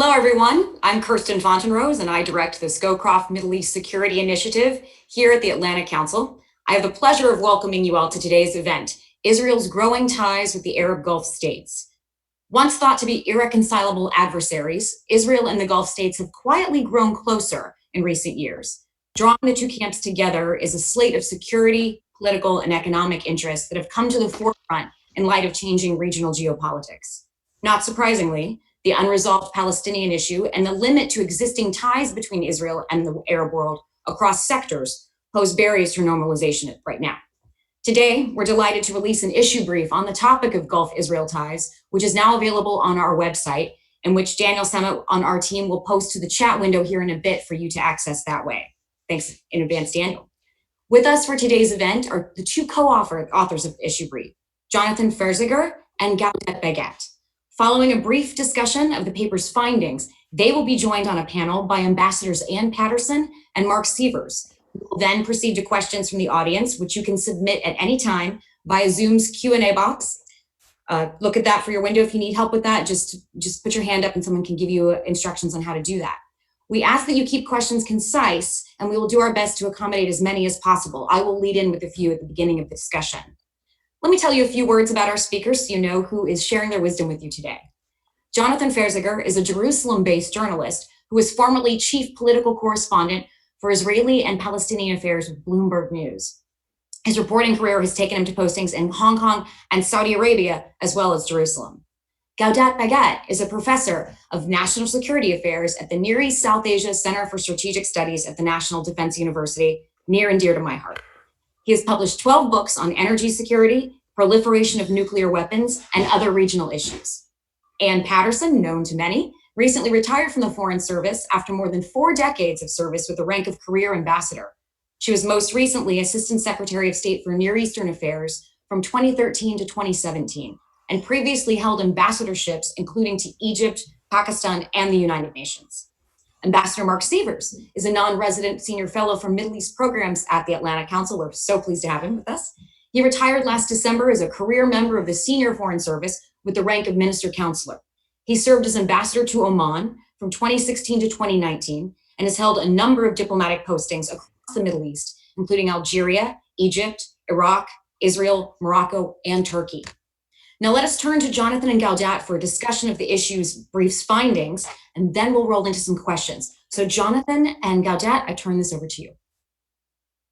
Hello, everyone. I'm Kirsten Fontenrose, and I direct the Scowcroft Middle East Security Initiative here at the Atlantic Council. I have the pleasure of welcoming you all to today's event, Israel's growing ties with the Arab Gulf states. Once thought to be irreconcilable adversaries, Israel and the Gulf states have quietly grown closer in recent years. Drawing the two camps together is a slate of security, political, and economic interests that have come to the forefront in light of changing regional geopolitics. Not surprisingly, the unresolved Palestinian issue and the limit to existing ties between Israel and the Arab world across sectors pose barriers to normalization right now. Today, we're delighted to release an issue brief on the topic of Gulf-Israel ties, which is now available on our website, and which Daniel Semmett on our team will post to the chat window here in a bit for you to access that way. Thanks in advance, Daniel. With us for today's event are the two co-authors of issue brief, Jonathan Ferziger and Gaudet Bagat. Following a brief discussion of the paper's findings, they will be joined on a panel by Ambassadors Ann Patterson and Mark Sievers. We will then proceed to questions from the audience, which you can submit at any time via Zoom's Q&A box. Look at that for your window. If you need help with that, just put your hand up and someone can give you instructions on how to do that. We ask that you keep questions concise, and we will do our best to accommodate as many as possible. I will lead in with a few at the beginning of the discussion. Let me tell you a few words about our speakers so you know who is sharing their wisdom with you today. Jonathan Ferziger is a Jerusalem-based journalist who is formerly chief political correspondent for Israeli and Palestinian affairs with Bloomberg News. His reporting career has taken him to postings in Hong Kong and Saudi Arabia, as well as Jerusalem. Gaudet Bagat is a professor of national security affairs at the Near East South Asia Center for Strategic Studies at the National Defense University, near and dear to my heart. He has published 12 books on energy security, proliferation of nuclear weapons, and other regional issues. Ann Patterson, known to many, recently retired from the Foreign Service after more than 4 decades of service with the rank of Career Ambassador. She was most recently Assistant Secretary of State for Near Eastern Affairs from 2013 to 2017, and previously held ambassadorships including to Egypt, Pakistan, and the United Nations. Ambassador Mark Sievers is a non-resident senior fellow for Middle East programs at the Atlantic Council. We're so pleased to have him with us. He retired last December as a career member of the Senior Foreign Service with the rank of Minister Counselor. He served as ambassador to Oman from 2016 to 2019 and has held a number of diplomatic postings across the Middle East, including Algeria, Egypt, Iraq, Israel, Morocco, and Turkey. Now let us turn to Jonathan and Gaudet for a discussion of the issue's brief's findings, and then we'll roll into some questions. So Jonathan and Gaudet, I turn this over to you.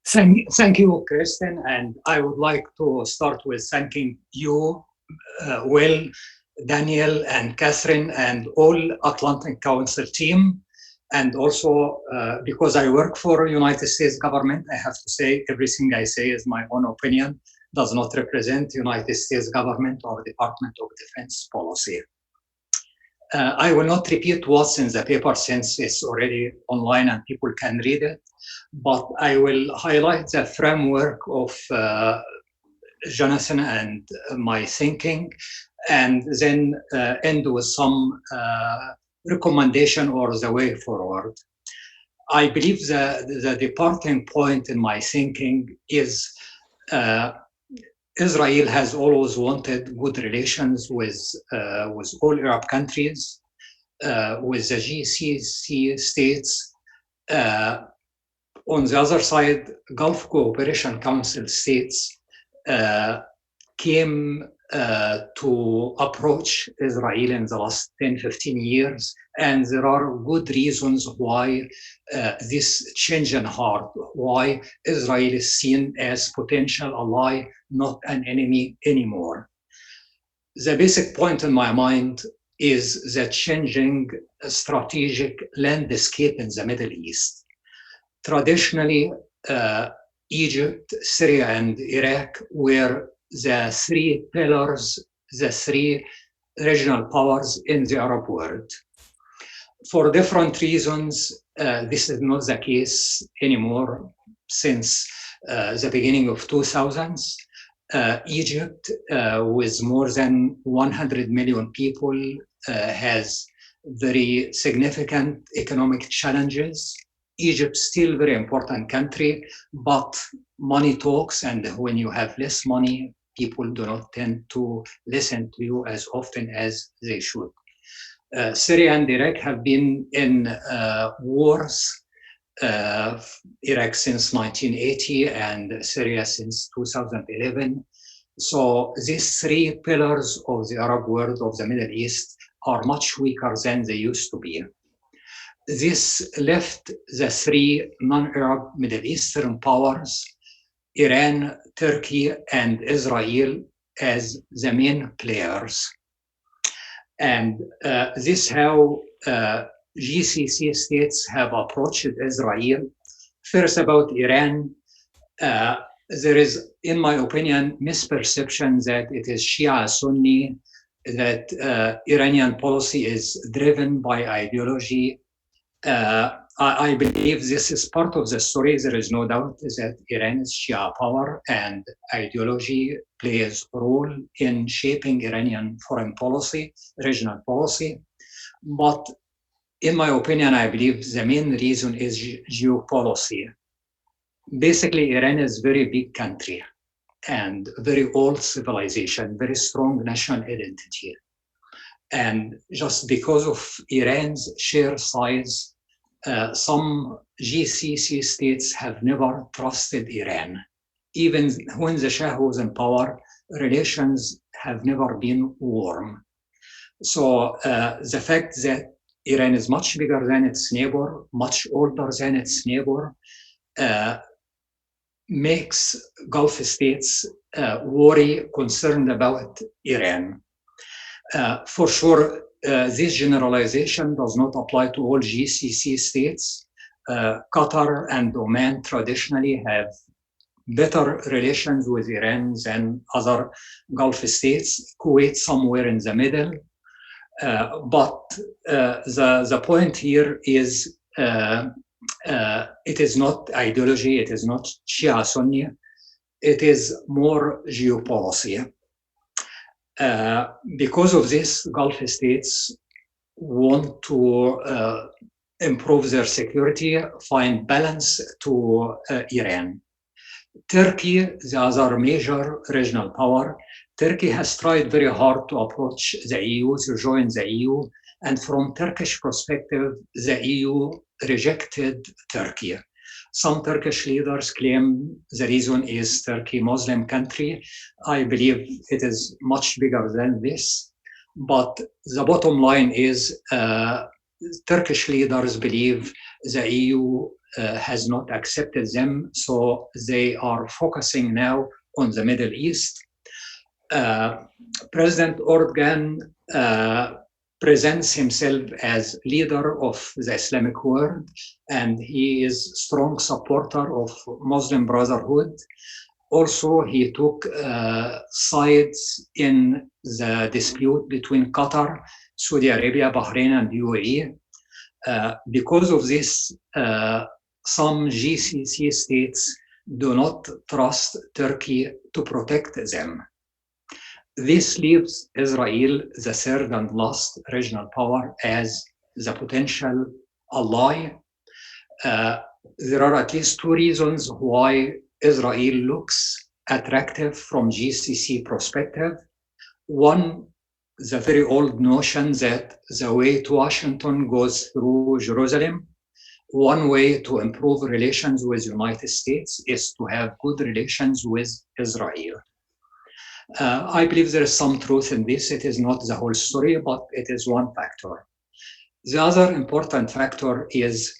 Thank you, Kirsten, and I would like to start with thanking you, Will, Daniel, and Catherine, and all Atlantic Council team. And also, because I work for United States government, I have to say everything I say is my own opinion, does not represent United States government or Department of Defense policy. I will not repeat what's in the paper since it's already online and people can read it, but I will highlight the framework of Jonathan and my thinking, and then end with some recommendation or the way forward. I believe the departing point in my thinking is Israel has always wanted good relations with all Arab countries, with the GCC states. On the other side, Gulf Cooperation Council states came to approach Israel in the last 10-15 years, and there are good reasons why this change in heart, why Israel is seen as potential ally, not an enemy anymore. The basic point in my mind is the changing strategic landscape in the Middle East. Traditionally, Egypt, Syria, and Iraq were the 3 pillars, the 3 regional powers in the Arab world. For different reasons, this is not the case anymore since the beginning of 2000s. Egypt, with more than 100 million people, has very significant economic challenges. Egypt still very important country, but money talks, and when you have less money, people do not tend to listen to you as often as they should. Syria and Iraq have been in wars, Iraq since 1980 and Syria since 2011. So these three pillars of the Arab world, of the Middle East, are much weaker than they used to be. This left the three non-Arab Middle Eastern powers, Iran, Turkey, and Israel, as the main players. And this is how GCC states have approached Israel. First, about Iran, there is, in my opinion, misperception that it is Shia Sunni, that Iranian policy is driven by ideology. I believe this is part of the story. There is no doubt that Iran's Shia power and ideology plays a role in shaping Iranian foreign policy, regional policy. But in my opinion, I believe the main reason is geopolicy. Basically, Iran is a very big country and very old civilization, very strong national identity. And just because of Iran's sheer size, some GCC states have never trusted Iran. Even when the Shah was in power, relations have never been warm. So the fact that Iran is much bigger than its neighbor, much older than its neighbor, makes Gulf states worry, concerned about Iran. For sure, this generalization does not apply to all GCC states. Qatar and Oman traditionally have better relations with Iran than other Gulf states, Kuwait somewhere in the middle. But the point here is it is not ideology, it is not Shia Sunni, it is more geopolicy. Because of this, Gulf states want to improve their security, find balance to Iran. Turkey, the other major regional power, Turkey has tried very hard to approach the EU, to join the EU, and from Turkish perspective, the EU rejected Turkey. Some Turkish leaders claim the reason is Turkey, Muslim country. I believe it is much bigger than this. But the bottom line is Turkish leaders believe the EU has not accepted them, so they are focusing now on the Middle East. President Erdogan presents himself as leader of the Islamic world, and he is a strong supporter of Muslim Brotherhood. Also, he took sides in the dispute between Qatar, Saudi Arabia, Bahrain, and UAE. Because of this, some GCC states do not trust Turkey to protect them. This leaves Israel, the third and last regional power, as the potential ally. There are at least two reasons why Israel looks attractive from GCC perspective. One, the very old notion that the way to Washington goes through Jerusalem. One way to improve relations with the United States is to have good relations with Israel. I believe there is some truth in this. It is not the whole story, but it is one factor. The other important factor is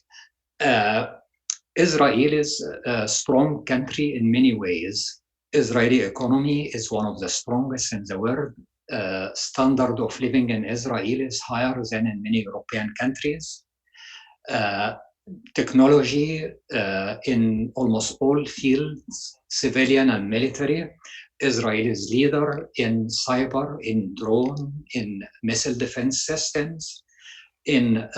Israel is a strong country in many ways. Israeli economy is one of the strongest in the world. Standard of living in Israel is higher than in many European countries. Technology in almost all fields, civilian and military. Israel is leader in cyber, in drone, in missile defense systems, in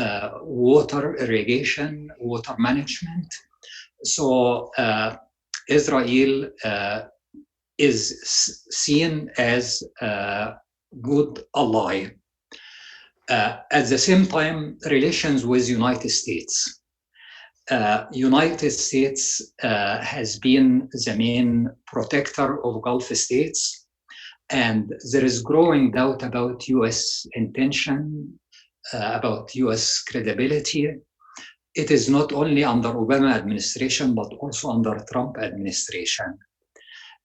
water irrigation, water management. So Israel is seen as a good ally. At the same time, relations with United States. United States has been the main protector of Gulf states, and there is growing doubt about US intention about US credibility. It is not only under Obama administration, but also under Trump administration.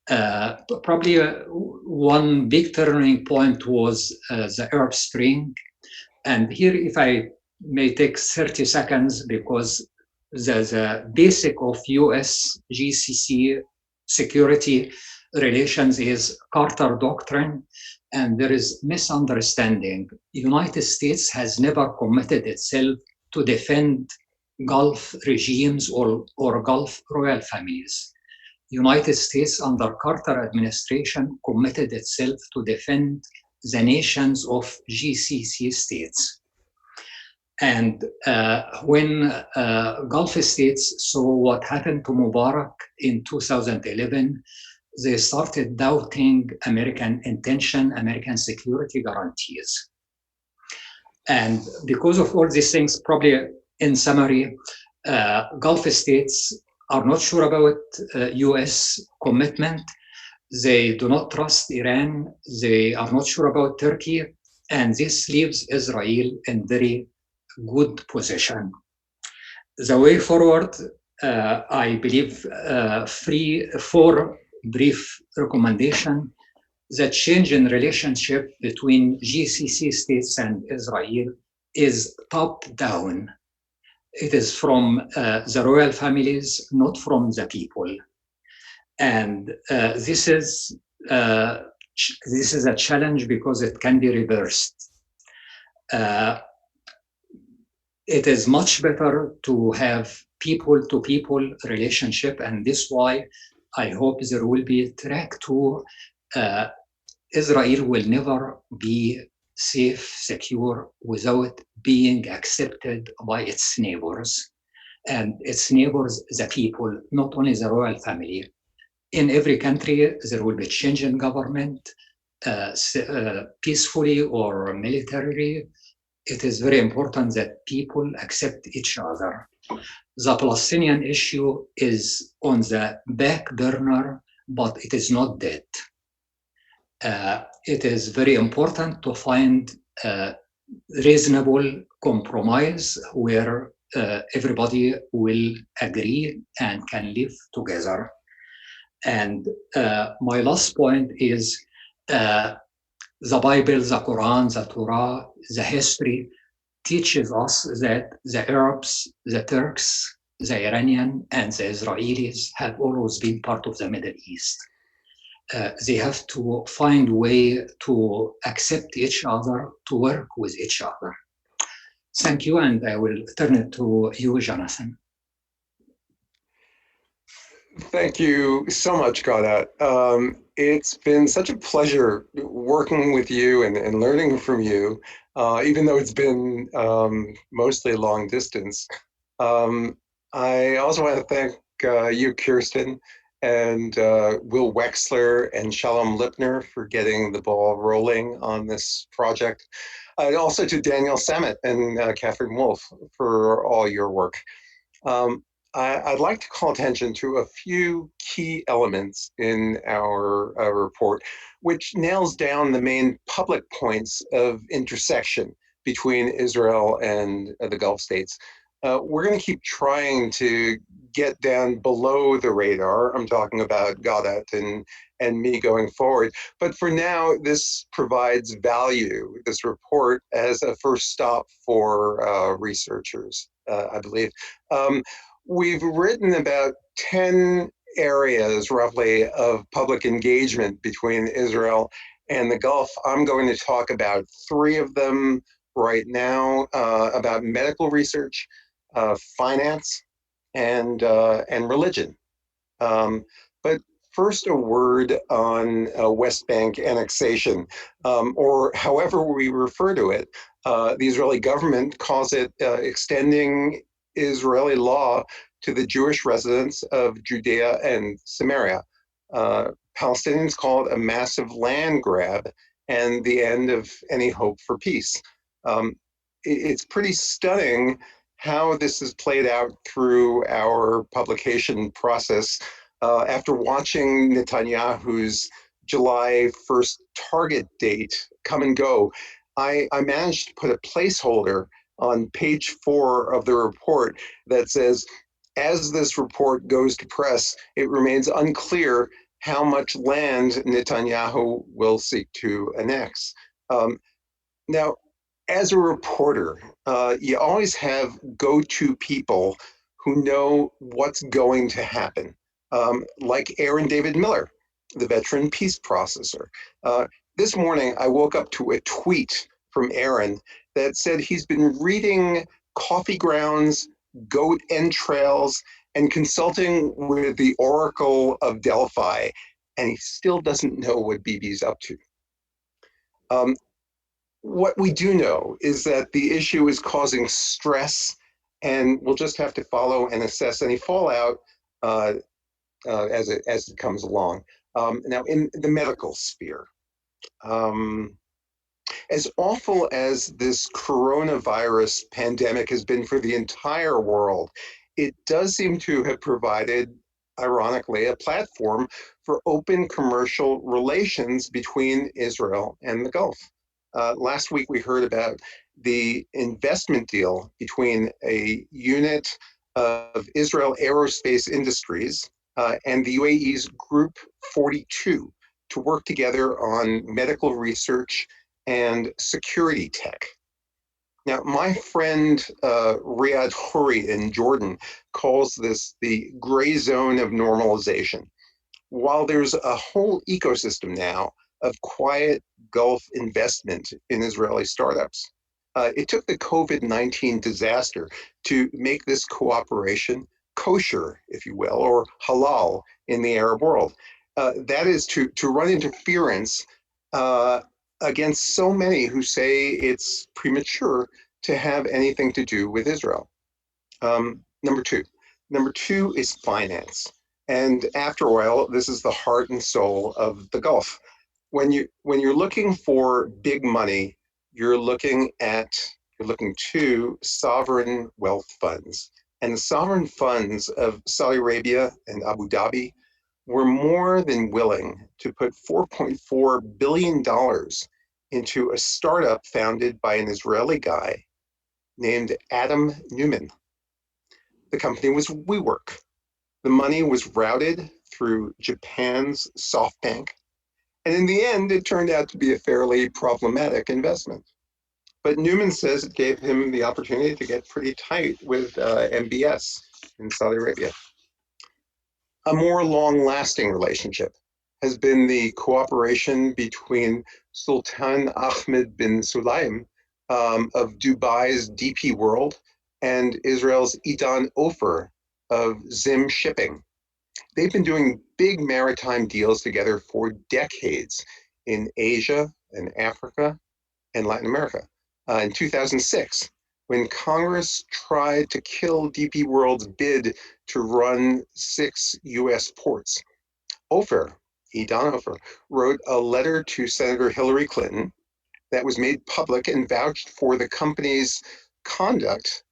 Probably one big turning point was the Arab Spring. And here, if I may take 30 seconds, because the basic of US GCC security relations is Carter Doctrine, and there is misunderstanding. United States has never committed itself to defend Gulf regimes or Gulf royal families. United States under Carter administration committed itself to defend the nations of GCC states. And when Gulf states saw what happened to Mubarak in 2011, they started doubting American intention, American security guarantees. And because of all these things, probably in summary, Gulf states are not sure about US commitment. They do not trust Iran. They are not sure about Turkey. And this leaves Israel in very good position. The way forward, I believe, four brief recommendations. The change in relationship between GCC states and Israel is top down. It is from the royal families, not from the people. And this is a challenge because it can be reversed. It is much better to have people-to-people relationship, and this is why I hope there will be track to Israel will never be safe, secure without being accepted by its neighbors. And its neighbors, the people, not only the royal family. In every country, there will be change in government, peacefully or militarily. It is very important that people accept each other. The Palestinian issue is on the back burner, but it is not dead. It is very important to find a reasonable compromise where everybody will agree and can live together. And my last point is the Bible, the Quran, the Torah, the history teaches us that the Arabs, the Turks, the Iranian, and the Israelis have always been part of the Middle East. They have to find a way to accept each other, to work with each other. Thank you, and I will turn it to you, Jonathan. Thank you so much, Gaudat. It's been such a pleasure working with you and learning from you, even though it's been mostly long distance. I also want to thank you, Kirsten, and Will Wexler and Shalom Lipner for getting the ball rolling on this project. Also to Daniel Sammet and Catherine Wolf for all your work. I'd like to call attention to a few key elements in our report, which nails down the main public points of intersection between Israel and the Gulf states. We're going to keep trying to get down below the radar. I'm talking about Gaudat and me going forward. But for now, this provides value, this report, as a first stop for researchers, I believe. We've written about 10 areas, roughly, of public engagement between Israel and the Gulf. I'm going to talk about 3 of them right now, about medical research, finance, and religion. But first, a word on West Bank annexation, or however we refer to it. The Israeli government calls it extending Israeli law to the Jewish residents of Judea and Samaria. Palestinians call it a massive land grab and the end of any hope for peace. It's pretty stunning how this is played out through our publication process. After watching Netanyahu's July 1st target date come and go, I managed to put a placeholder on page 4 of the report that says, as this report goes to press, it remains unclear how much land Netanyahu will seek to annex. Now, as a reporter, you always have go-to people who know what's going to happen, like Aaron David Miller, the veteran peace processor. This morning, I woke up to a tweet from Aaron that said he's been reading Coffee Grounds, Goat Entrails, and consulting with the Oracle of Delphi, and he still doesn't know what Bibi's up to. What we do know is that the issue is causing stress, and we'll just have to follow and assess any fallout as it comes along. Now, in the medical sphere, as awful as this coronavirus pandemic has been for the entire world, it does seem to have provided, ironically, a platform for open commercial relations between Israel and the Gulf. Last week, we heard about the investment deal between a unit of Israel Aerospace Industries and the UAE's Group 42 to work together on medical research and security tech. Now, my friend Riyad Khoury in Jordan calls this the gray zone of normalization. While there's a whole ecosystem now of quiet Gulf investment in Israeli startups, it took the COVID-19 disaster to make this cooperation kosher, if you will, or halal in the Arab world. That is to run interference against so many who say it's premature to have anything to do with Israel. Number two is finance. And after oil, this is the heart and soul of the Gulf. When you're looking for big money, you're looking to sovereign wealth funds. And the sovereign funds of Saudi Arabia and Abu Dhabi were more than willing to put $4.4 billion into a startup founded by an Israeli guy named Adam Newman. The company was WeWork. The money was routed through Japan's SoftBank, and in the end, it turned out to be a fairly problematic investment. But Newman says it gave him the opportunity to get pretty tight with MBS in Saudi Arabia. A more long-lasting relationship has been the cooperation between Sultan Ahmed bin Sulaim of Dubai's DP World and Israel's Idan Ofer of Zim Shipping. They've been doing big maritime deals together for decades in Asia and Africa and Latin America. In 2006, when Congress tried to kill DP World's bid to run 6 US ports, Idan Ofer, wrote a letter to Senator Hillary Clinton that was made public and vouched for the company's conduct,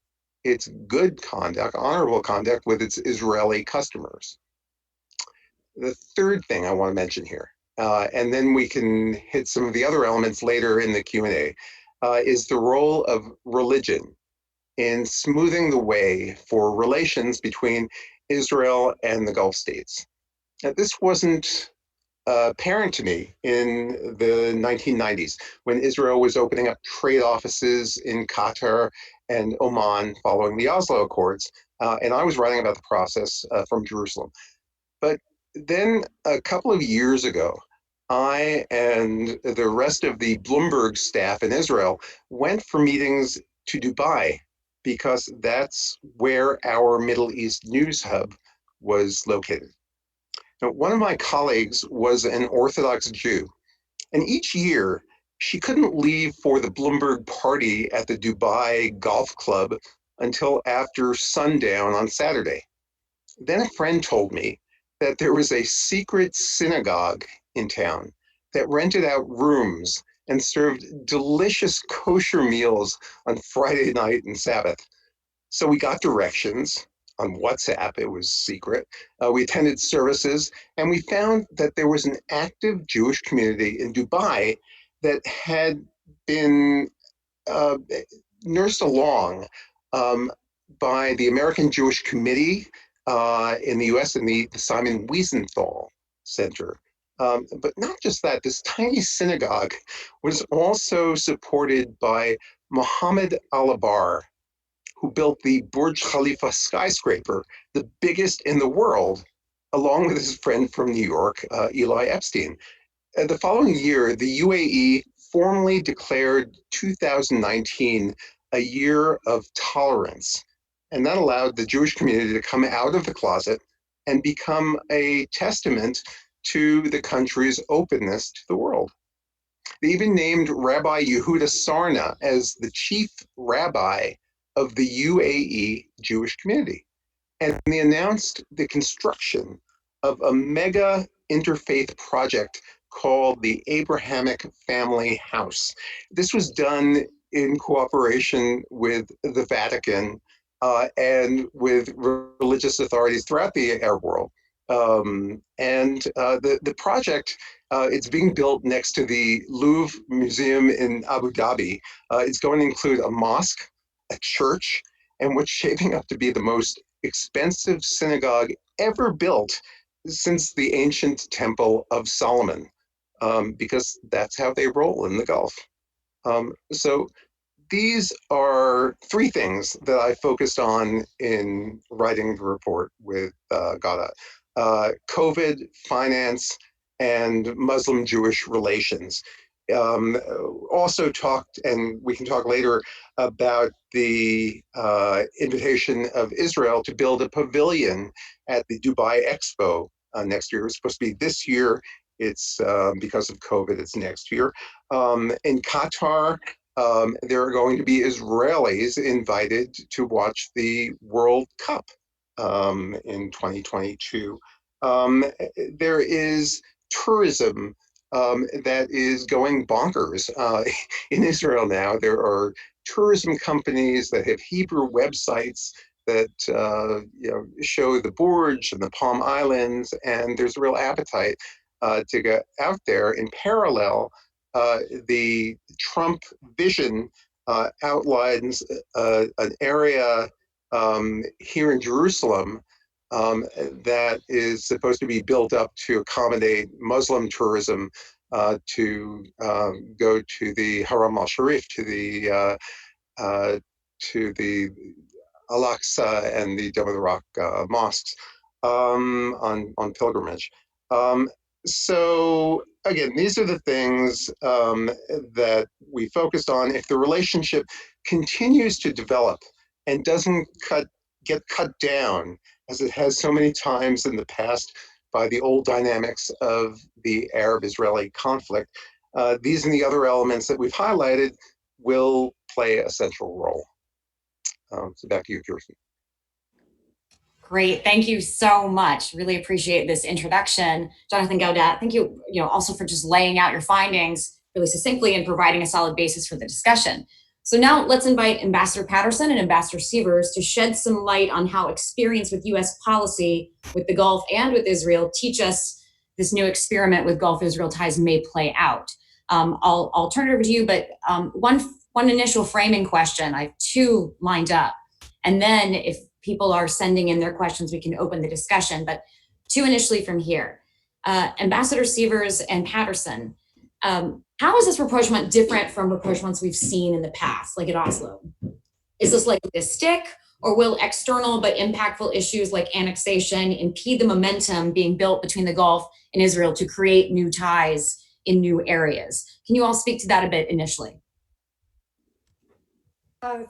its good conduct, honorable conduct with its Israeli customers. The third thing I want to mention here, and then we can hit some of the other elements later in the Q&A, is the role of religion in smoothing the way for relations between Israel and the Gulf states. Now, this wasn't apparent to me in the 1990s when Israel was opening up trade offices in Qatar and Oman following the Oslo Accords, and I was writing about the process from Jerusalem. But then a couple of years ago, I and the rest of the Bloomberg staff in Israel went for meetings to Dubai because that's where our Middle East news hub was located. Now, one of my colleagues was an Orthodox Jew, and each year she couldn't leave for the Bloomberg party at the Dubai Golf Club until after sundown on Saturday. Then a friend told me that there was a secret synagogue in town that rented out rooms and served delicious kosher meals on Friday night and Sabbath. So we got directions on WhatsApp. It was secret. We attended services, and we found that there was an active Jewish community in Dubai that had been uh, nursed along um, by the American Jewish Committee in the US and the Simon Wiesenthal Center. But not just that, this tiny synagogue was also supported by Mohammed Al-Abar, who built the Burj Khalifa skyscraper, the biggest in the world, along with his friend from New York, Eli Epstein. The following year, the UAE formally declared 2019 a year of tolerance. And that allowed the Jewish community to come out of the closet and become a testament to the country's openness to the world. They even named Rabbi Yehuda Sarna as the chief rabbi of the UAE Jewish community. And they announced the construction of a mega interfaith project called the Abrahamic Family House. This was done in cooperation with the Vatican and with religious authorities throughout the Arab world. The project, it's being built next to the Louvre Museum in Abu Dhabi. It's going to include a mosque, a church, and what's shaping up to be the most expensive synagogue ever built since the ancient Temple of Solomon, because that's how they roll in the Gulf. So these are three things that I focused on in writing the report with Gada. COVID, finance, and Muslim-Jewish relations. Also talked, and we can talk later, about the invitation of Israel to build a pavilion at the Dubai Expo next year. It was supposed to be this year. It's because of COVID, it's next year. In Qatar, there are going to be Israelis invited to watch the World Cup in 2022. There is tourism that is going bonkers in Israel now. There are tourism companies that have Hebrew websites that show the Burj and the Palm Islands, and there's a real appetite to get out there. In parallel, the Trump vision outlines an area here in Jerusalem that is supposed to be built up to accommodate Muslim tourism to go to the Haram al-Sharif, to the Al-Aqsa and the Dome of the Rock mosques on pilgrimage. So again, these are the things that we focused on. If the relationship continues to develop and doesn't get cut down, as it has so many times in the past by the old dynamics of the Arab-Israeli conflict, these and the other elements that we've highlighted will play a central role. So back to you, Kirsten. Great, thank you so much. Really appreciate this introduction. Jonathan Gaudat, thank you, also for just laying out your findings really succinctly and providing a solid basis for the discussion. So now let's invite Ambassador Patterson and Ambassador Sievers to shed some light on how experience with US policy with the Gulf and with Israel teach us this new experiment with Gulf-Israel ties may play out. I'll turn it over to you, but one initial framing question, I have two lined up. And then if people are sending in their questions, we can open the discussion, but two initially from here. Ambassador Sievers and Patterson, how is this rapprochement different from rapprochements we've seen in the past, like at Oslo? Is this likely to stick, or will external but impactful issues like annexation impede the momentum being built between the Gulf and Israel to create new ties in new areas? Can you all speak to that a bit initially?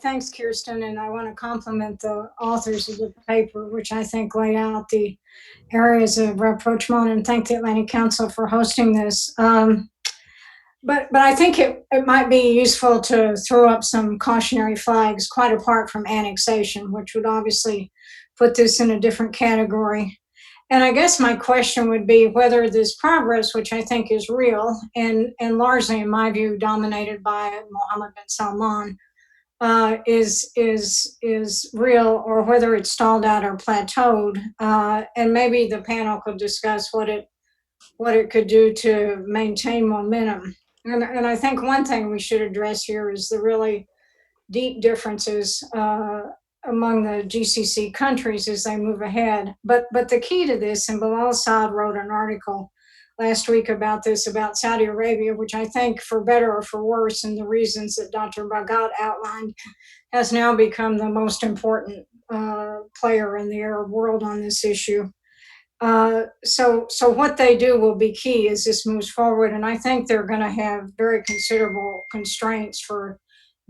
Thanks, Kirsten, and I want to compliment the authors of the paper, which I think lay out the areas of rapprochement, and thank the Atlantic Council for hosting this. But I think it might be useful to throw up some cautionary flags quite apart from annexation, which would obviously put this in a different category. And I guess my question would be whether this progress, which I think is real and largely, in my view, dominated by Mohammed bin Salman, is real, or whether it's stalled out or plateaued. And maybe the panel could discuss what it could do to maintain momentum. And I think one thing we should address here is the really deep differences among the GCC countries as they move ahead. But the key to this, and Bilal Saad wrote an article last week about this, about Saudi Arabia, which I think for better or for worse, and the reasons that Dr. Bagat outlined, has now become the most important player in the Arab world on this issue. So what they do will be key as this moves forward, and I think they're going to have very considerable constraints for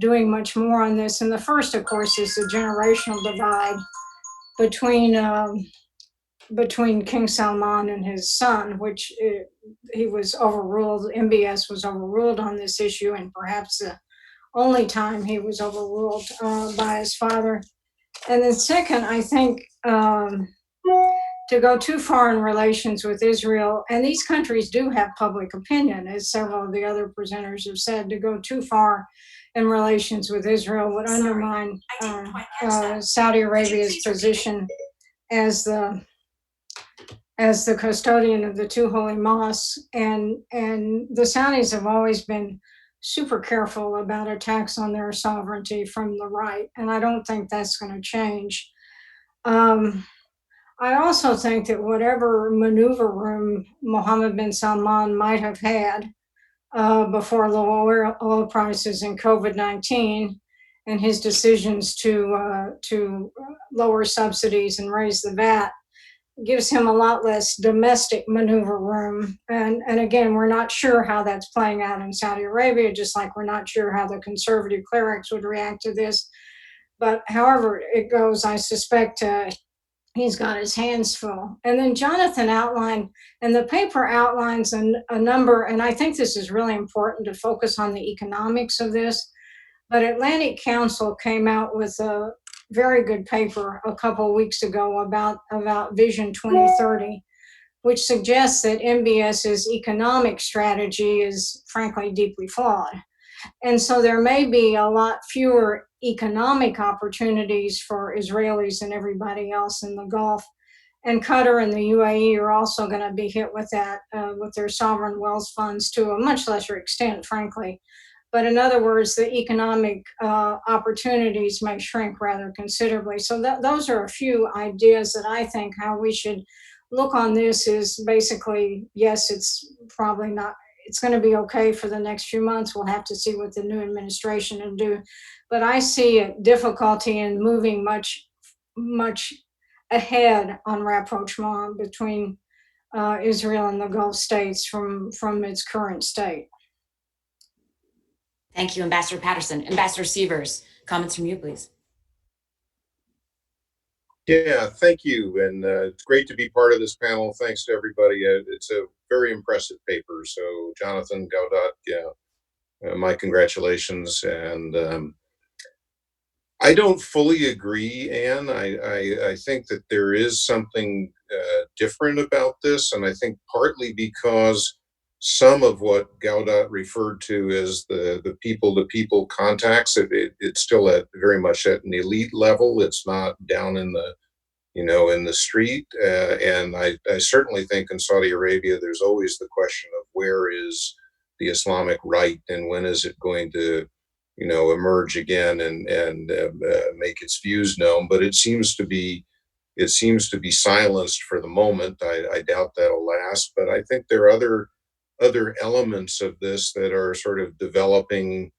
doing much more on this. And the first, of course, is the generational divide between between King Salman and his son, which he was overruled. MBS was overruled on this issue, and perhaps the only time he was overruled by his father. And then second, I think to go too far in relations with Israel, and these countries do have public opinion, as several of the other presenters have said, to go too far in relations with Israel would undermine Saudi Arabia's position as the custodian of the two holy mosques. And the Saudis have always been super careful about attacks on their sovereignty from the right, and I don't think that's going to change. I also think that whatever maneuver room Mohammed bin Salman might have had before low oil prices and COVID-19 and his decisions to lower subsidies and raise the VAT gives him a lot less domestic maneuver room. And again, we're not sure how that's playing out in Saudi Arabia, just like we're not sure how the conservative clerics would react to this. But however it goes, I suspect he's got his hands full. And then Jonathan outlined, and the paper outlines a number, and I think this is really important to focus on the economics of this, but Atlantic Council came out with a very good paper a couple of weeks ago about Vision 2030, which suggests that MBS's economic strategy is frankly deeply flawed. And so there may be a lot fewer economic opportunities for Israelis and everybody else in the Gulf. And Qatar and the UAE are also going to be hit with that, with their sovereign wealth funds to a much lesser extent, frankly. But in other words, the economic opportunities may shrink rather considerably. So those are a few ideas that I think how we should look on this is basically, yes, it's probably not, it's going to be okay for the next few months. We'll have to see what the new administration will do. But I see a difficulty in moving much ahead on rapprochement between Israel and the Gulf states from its current state. Thank you, Ambassador Patterson. Ambassador Sievers, comments from you, please. Yeah, thank you. And it's great to be part of this panel. Thanks to everybody. It's a very impressive paper. So Jonathan, Gaudat, my congratulations. And I don't fully agree, Anne. I think that there is something different about this. And I think partly because some of what Gaudat referred to as the people-to-people contacts, it's still very much at an elite level. It's not down in the in the street. And I certainly think in Saudi Arabia, there's always the question of where is the Islamic right and when is it going to, emerge again and make its views known. But it seems to be silenced for the moment. I doubt that'll last. But I think there are other elements of this that are sort of developing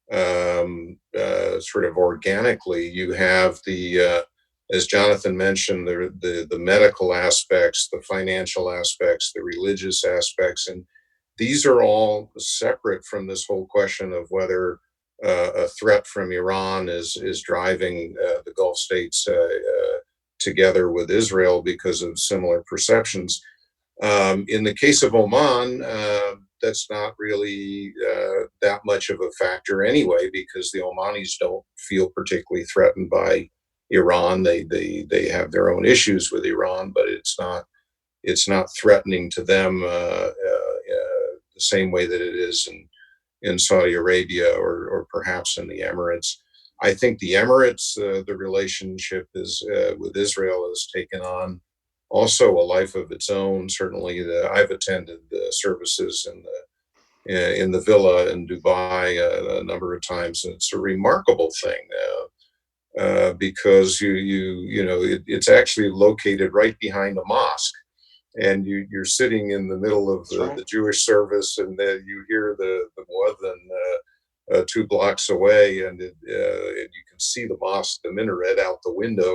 sort of organically. You have the as Jonathan mentioned, the medical aspects, the financial aspects, the religious aspects, and these are all separate from this whole question of whether a threat from Iran is driving the Gulf states together with Israel because of similar perceptions. In the case of Oman, that's not really that much of a factor anyway, because the Omanis don't feel particularly threatened by Iran. They have their own issues with Iran, but it's not threatening to them the same way that it is in Saudi Arabia or perhaps in the Emirates. I think the Emirates, the relationship is with Israel has taken on also a life of its own. Certainly, I've attended the services in the villa in Dubai a number of times, and it's a remarkable thing because it's actually located right behind a mosque, and you're sitting in the middle of the Jewish service, and then you hear the muezzin 2 blocks away, and you can see the mosque, the minaret out the window.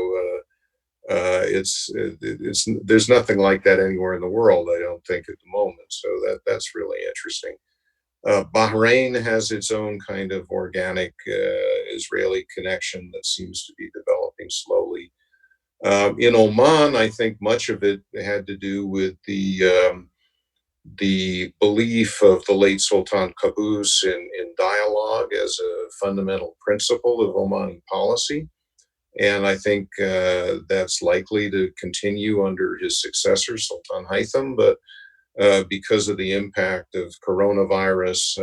There's nothing like that anywhere in the world, I don't think, at the moment. So that's really interesting. Bahrain has its own kind of organic Israeli connection that seems to be developing slowly. In Oman, I think much of it had to do with the belief of the late Sultan Qaboos in dialogue as a fundamental principle of Omani policy. And I think that's likely to continue under his successor, Sultan Haitham. But because of the impact of coronavirus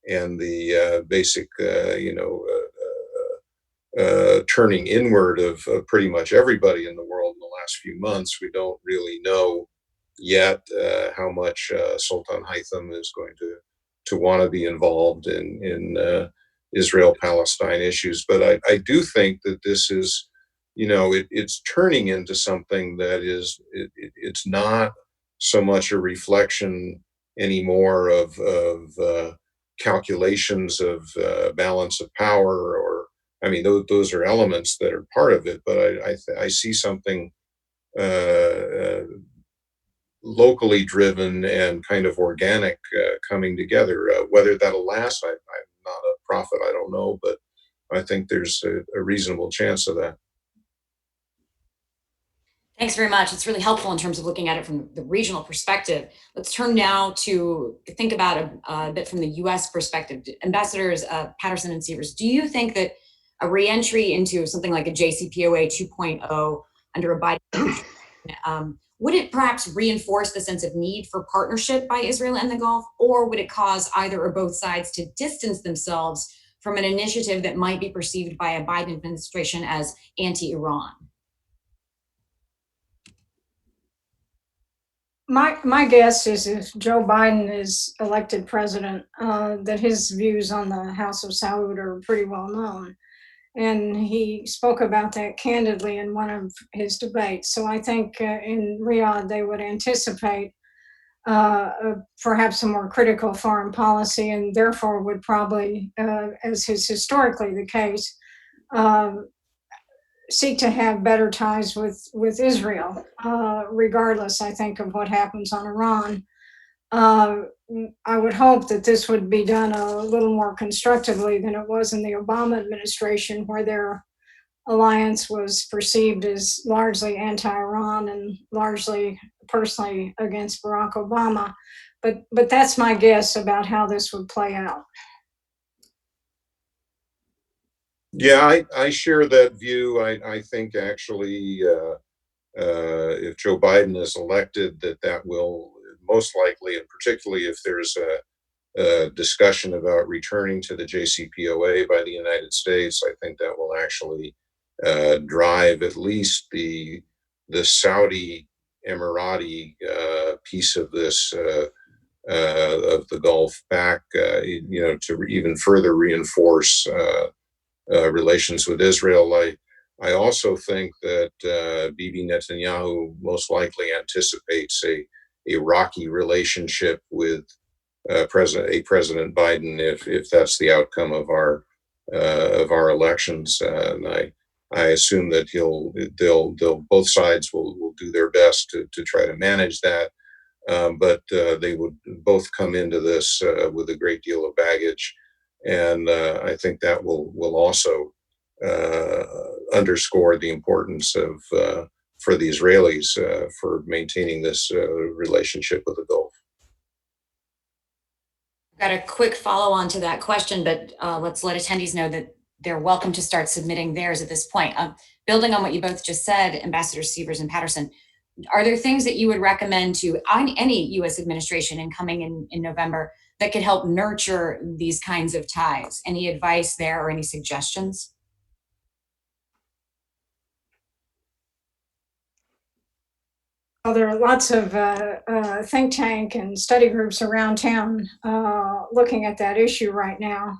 and the basic, turning inward of pretty much everybody in the world in the last few months, we don't really know yet how much Sultan Haitham is going to want to be involved in Israel-Palestine issues. But I do think that this is, it's turning into something that it's not so much a reflection anymore of calculations of balance of power, or I mean, those are elements that are part of it, but I see something locally driven and kind of organic coming together. Whether that'll last, I'm not a prophet, I don't know, but I think there's a reasonable chance of that. Thanks very much. It's really helpful in terms of looking at it from the regional perspective. Let's turn now to think about a bit from the US perspective. Ambassadors Patterson and Sievers, do you think that a reentry into something like a JCPOA 2.0 under a Biden would it perhaps reinforce the sense of need for partnership by Israel and the Gulf, or would it cause either or both sides to distance themselves from an initiative that might be perceived by a Biden administration as anti-Iran? My guess is if Joe Biden is elected president, that his views on the House of Saud are pretty well known. And he spoke about that candidly in one of his debates. So I think in Riyadh, they would anticipate perhaps a more critical foreign policy, and therefore would probably, as is historically the case, seek to have better ties with Israel, regardless, I think, of what happens on Iran. I would hope that this would be done a little more constructively than it was in the Obama administration, where their alliance was perceived as largely anti-Iran and largely personally against Barack Obama. But that's my guess about how this would play out. Yeah, I share that view. I think actually, if Joe Biden is elected, that will most likely, and particularly if there's a discussion about returning to the JCPOA by the United States, I think that will actually drive at least the Saudi Emirati piece of this of the Gulf back, to even further reinforce relations with Israel. I also think that Bibi Netanyahu most likely anticipates a rocky relationship with President Biden if that's the outcome of our elections. And I assume that they'll both sides will do their best to try to manage that. But they would both come into this with a great deal of baggage. And I think that will also underscore the importance of for the Israelis for maintaining this relationship with the Gulf. Got a quick follow on to that question, but let's let attendees know that they're welcome to start submitting theirs at this point. Building on what you both just said, Ambassadors Sievers and Patterson, are there things that you would recommend to any U.S. administration incoming in November that could help nurture these kinds of ties? Any advice there or any suggestions? Well, there are lots of think tank and study groups around town looking at that issue right now.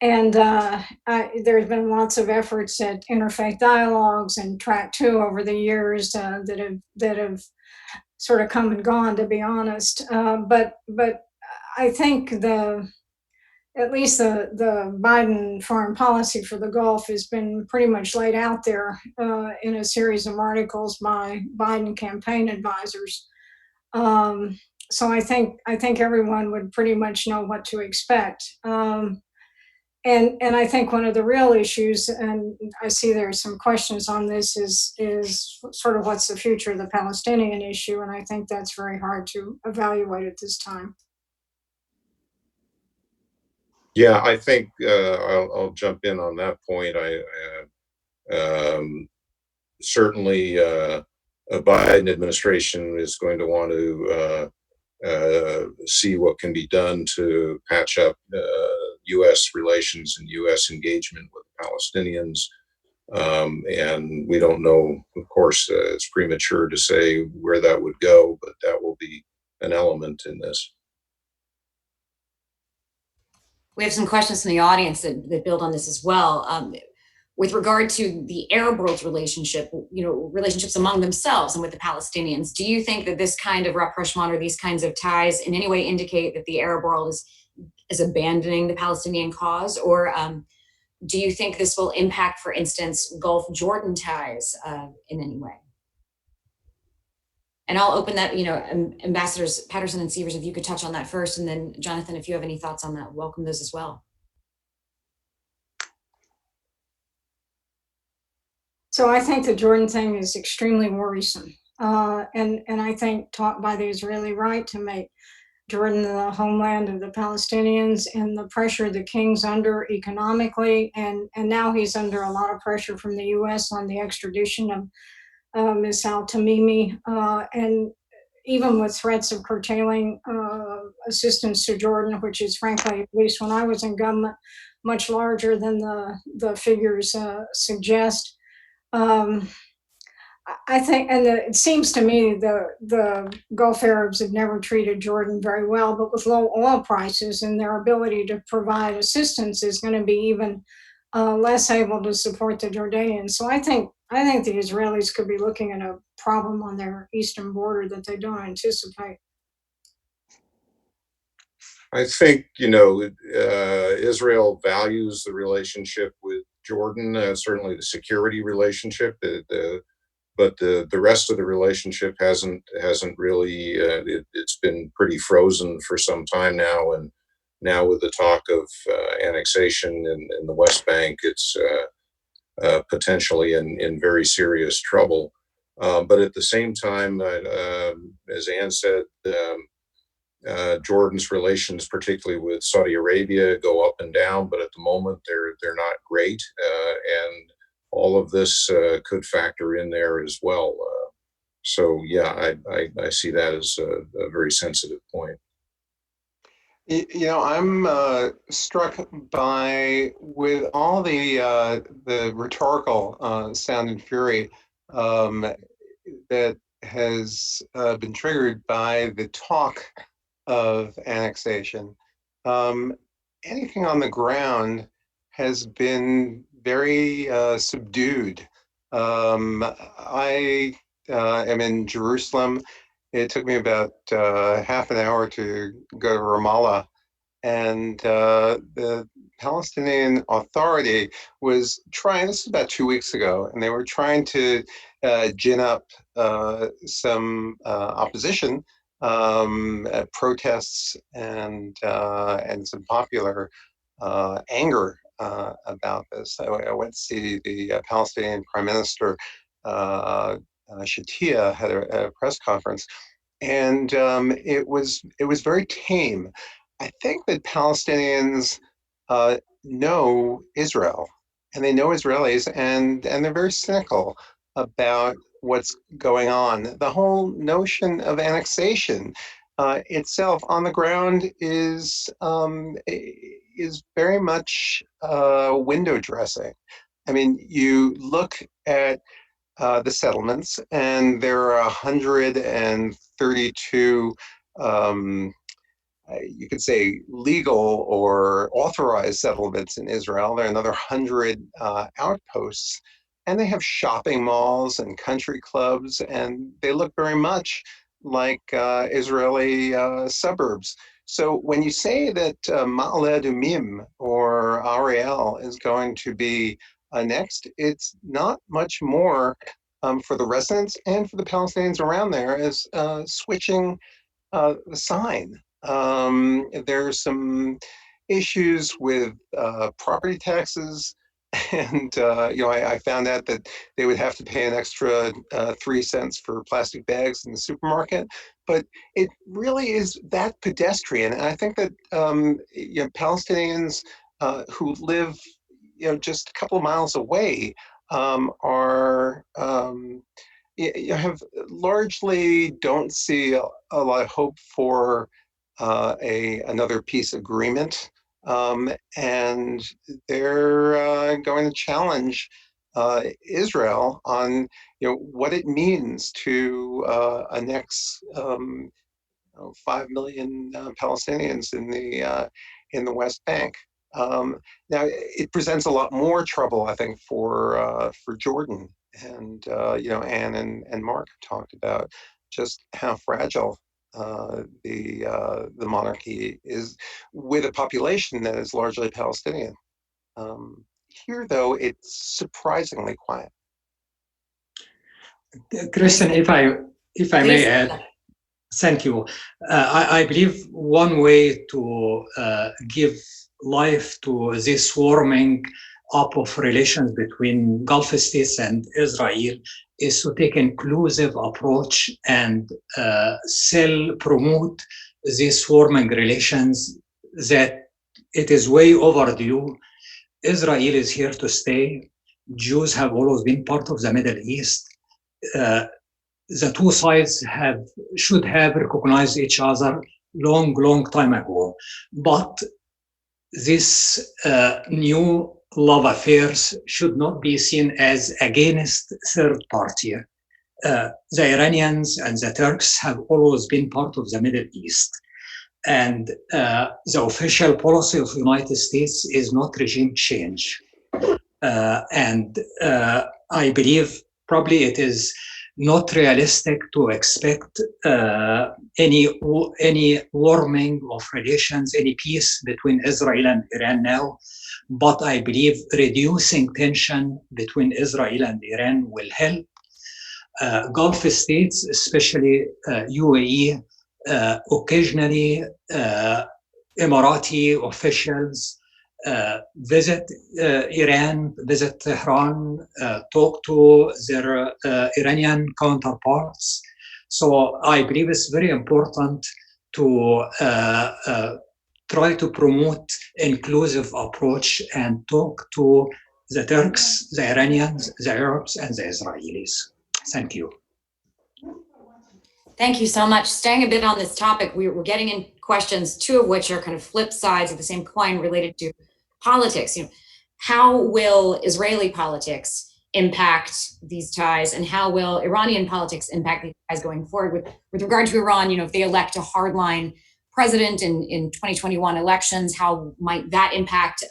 And there's been lots of efforts at interfaith dialogues and Track Two over the years that have sort of come and gone, to be honest. But I think at least the Biden foreign policy for the Gulf has been pretty much laid out there in a series of articles by Biden campaign advisors. So I think everyone would pretty much know what to expect. And I think one of the real issues, and I see there are some questions on this, is sort of what's the future of the Palestinian issue, and I think that's very hard to evaluate at this time. Yeah, I think I'll jump in on that point. Certainly a Biden administration is going to want to see what can be done to patch up U.S. relations and U.S. engagement with the Palestinians. And we don't know, of course, it's premature to say where that would go, but that will be an element in this. We have some questions from the audience that build on this as well. With regard to the Arab world's relationship, relationships among themselves and with the Palestinians, do you think that this kind of rapprochement or these kinds of ties in any way indicate that the Arab world is abandoning the Palestinian cause? Or do you think this will impact, for instance, Gulf Jordan ties in any way? And I'll open that, Ambassadors Patterson and Sievers, if you could touch on that first, and then Jonathan, if you have any thoughts on that, welcome those as well. So I think the Jordan thing is extremely worrisome. And I think taught by the Israeli right to make Jordan the homeland of the Palestinians, and the pressure the king's under economically. And now he's under a lot of pressure from the US on the extradition of Ms. al-Tamimi. And even with threats of curtailing assistance to Jordan, which is frankly, at least when I was in government, much larger than the figures suggest. I think, and it seems to me the Gulf Arabs have never treated Jordan very well, but with low oil prices and their ability to provide assistance is going to be even less able to support the Jordanians. So I think the Israelis could be looking at a problem on their eastern border that they don't anticipate. I think, Israel values the relationship with Jordan, certainly the security relationship, but the rest of the relationship hasn't really, it's been pretty frozen for some time now. And now with the talk of annexation in the West Bank, it's potentially in very serious trouble. But at the same time, as Ann said, Jordan's relations, particularly with Saudi Arabia, go up and down, but at the moment they're not great, and all of this could factor in there as well. So yeah, I see that as a very sensitive point. I'm struck by, with all the rhetorical sound and fury that has been triggered by the talk of annexation. Anything on the ground has been very subdued. I am in Jerusalem. It took me about half an hour to go to Ramallah, and the Palestinian Authority was trying, this is about 2 weeks ago, and they were trying to gin up some opposition, protests, and some popular anger about this. I went to see the Palestinian Prime Minister, Shatia, had a press conference, and it was very tame. I think that Palestinians know Israel, and they know Israelis, and they're very cynical about what's going on. The whole notion of annexation itself on the ground is very much window dressing. I mean, you look at the settlements, and there are 132 you could say legal or authorized settlements in Israel. There are another 100 outposts, and they have shopping malls and country clubs, and they look very much like Israeli suburbs. So when you say that Ma'ale Adumim or Ariel is going to be annexed, it's not much more for the residents and for the Palestinians around there as switching the sign. There's some issues with property taxes, and I found out that they would have to pay an extra 3 cents for plastic bags in the supermarket. But it really is that pedestrian, and I think that Palestinians who live just a couple of miles away are you have largely don't see a lot of hope for another peace agreement, and they're going to challenge Israel on what it means to annex 5 million Palestinians in the West Bank. Now, it presents a lot more trouble, I think, for Jordan, and Anne and Mark talked about just how fragile the monarchy is with a population that is largely Palestinian. Here, though, it's surprisingly quiet. Kristen, if I may add, thank you. I believe one way to give life to this warming up of relations between Gulf states and Israel is to take inclusive approach and promote these warming relations, that it is way overdue. Israel is here to stay. Jews have always been part of the Middle East. The two sides should have recognized each other long time ago. But this new love affairs should not be seen as against third party. The Iranians and the Turks have always been part of the Middle East. And the official policy of the United States is not regime change. And I believe probably it is not realistic to expect any warming of relations, any peace between Israel and Iran now. But I believe reducing tension between Israel and Iran will help. Gulf states, especially UAE, occasionally Emirati officials visit Iran, visit Tehran, talk to their Iranian counterparts. So I believe it's very important to try to promote inclusive approach and talk to the Turks, the Iranians, the Arabs, and the Israelis. Thank you. Thank you so much. Staying a bit on this topic, we're getting in questions, two of which are kind of flip sides of the same coin related to politics. How will Israeli politics impact these ties, and how will Iranian politics impact these ties going forward? With regard to Iran, if they elect a hardline president in 2021 elections, how might that impact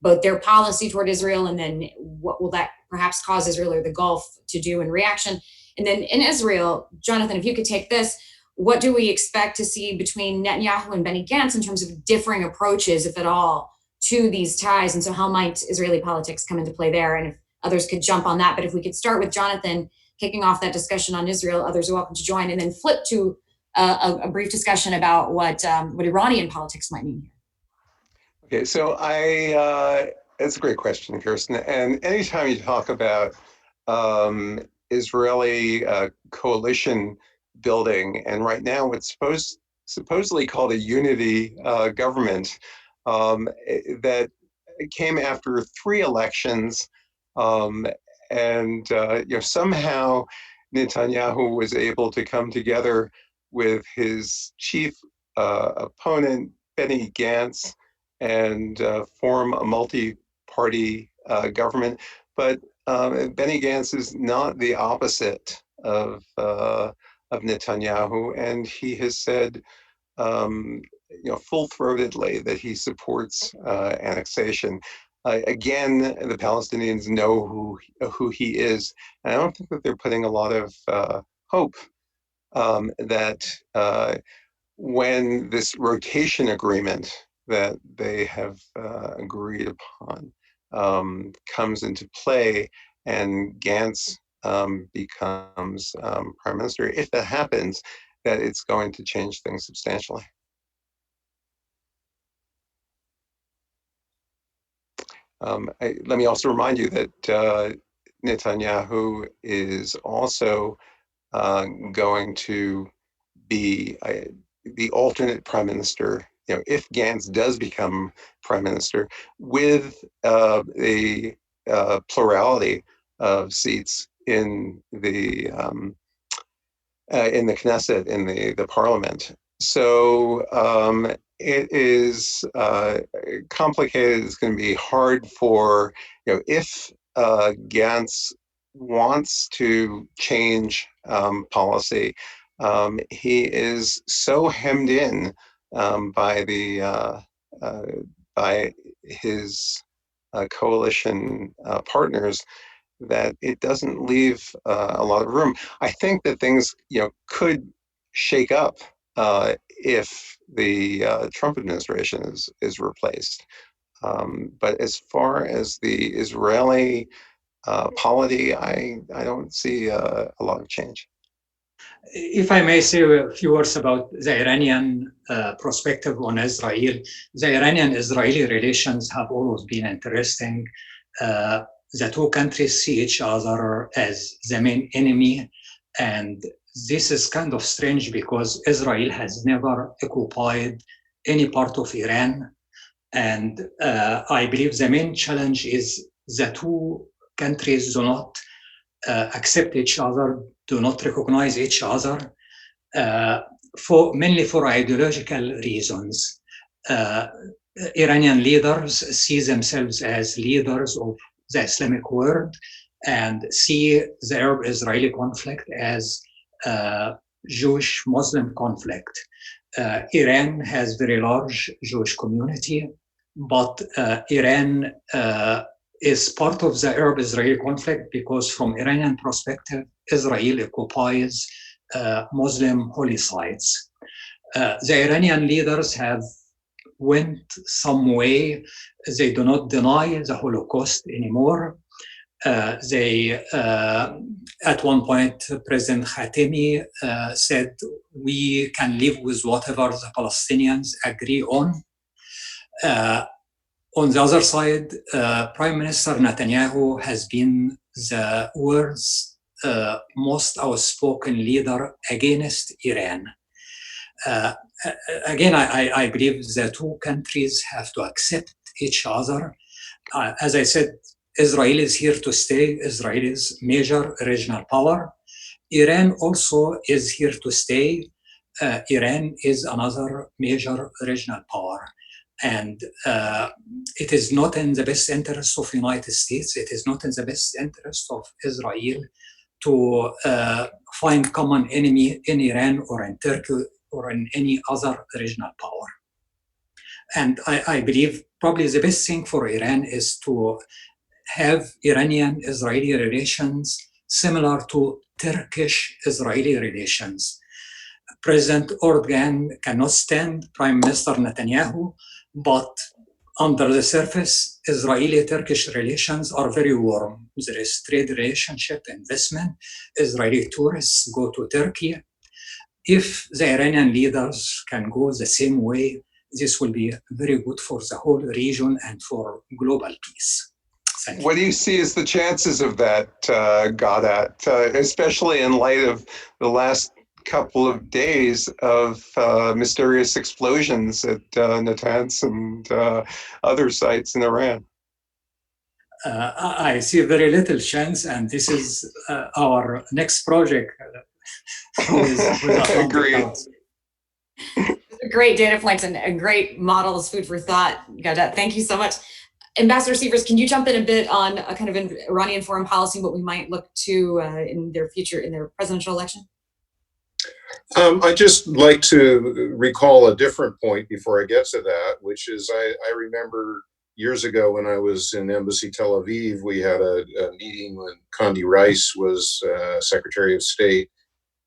both their policy toward Israel, and then what will that perhaps cause Israel or the Gulf to do in reaction? And then in Israel, Jonathan, if you could take this, what do we expect to see between Netanyahu and Benny Gantz in terms of differing approaches, if at all, to these ties? And so how might Israeli politics come into play there? And if others could jump on that. But if we could start with Jonathan kicking off that discussion on Israel, others are welcome to join, and then flip to a brief discussion about what Iranian politics might mean here. Okay, so it's a great question, Kirsten. And anytime you talk about Israeli coalition building, and right now it's supposedly called a unity government that came after 3 elections, and somehow Netanyahu was able to come together with his chief opponent Benny Gantz and form a multi-party government. But Benny Gantz is not the opposite of Netanyahu, and he has said, full-throatedly that he supports annexation. Again, the Palestinians know who he is, and I don't think that they're putting a lot of hope that when this rotation agreement that they have agreed upon comes into play and Gantz becomes prime minister, if that happens, that it's going to change things substantially. Let me also remind you that Netanyahu is also going to be the alternate prime minister, if Gantz does become prime minister, with a plurality of seats in the Knesset, in the parliament. So it is complicated. It's going to be hard for, if Gantz wants to change policy, he is so hemmed in by his coalition partners that it doesn't leave a lot of room. I think that things, could shake up if the Trump administration is replaced. But as far as the Israeli polity, I don't see a lot of change. If I may say a few words about the Iranian perspective on Israel, the Iranian-Israeli relations have always been interesting. The two countries see each other as the main enemy, and this is kind of strange because Israel has never occupied any part of Iran, and I believe the main challenge is the two countries do not accept each other, do not recognize each other, mainly for ideological reasons. Iranian leaders see themselves as leaders of the Islamic world and see the Arab-Israeli conflict as a Jewish-Muslim conflict. Iran has very large Jewish community, but Iran is part of the Arab-Israeli conflict because from Iranian perspective, Israel occupies Muslim holy sites. The Iranian leaders have went some way. They do not deny the Holocaust anymore. At one point, President Khatami said, we can live with whatever the Palestinians agree on. On the other side, Prime Minister Netanyahu has been the world's most outspoken leader against Iran. Again, I believe the two countries have to accept each other. As I said, Israel is here to stay. Israel is major regional power. Iran also is here to stay. Iran is another major regional power. And it is not in the best interest of the United States. It is not in the best interest of Israel to find common enemy in Iran or in Turkey or in any other regional power. And I believe probably the best thing for Iran is to have Iranian-Israeli relations similar to Turkish-Israeli relations. President Erdogan cannot stand Prime Minister Netanyahu, but under the surface, Israeli-Turkish relations are very warm. There is trade relationship, investment. Israeli tourists go to Turkey. If the Iranian leaders can go the same way, this will be very good for the whole region and for global peace. Thank you. What do you see as the chances of that, Gaudat, especially in light of the last couple of days of mysterious explosions at Natanz and other sites in Iran? I see very little chance, and this is our next project with Agreed. Great data points and great models, food for thought. Gaudat, thank you so much. Ambassador Sievers, can you jump in a bit on a kind of Iranian foreign policy, what we might look to in their future, in their presidential election? I'd just like to recall a different point before I get to that, which is I remember years ago when I was in Embassy Tel Aviv, we had a meeting when Condi Rice was Secretary of State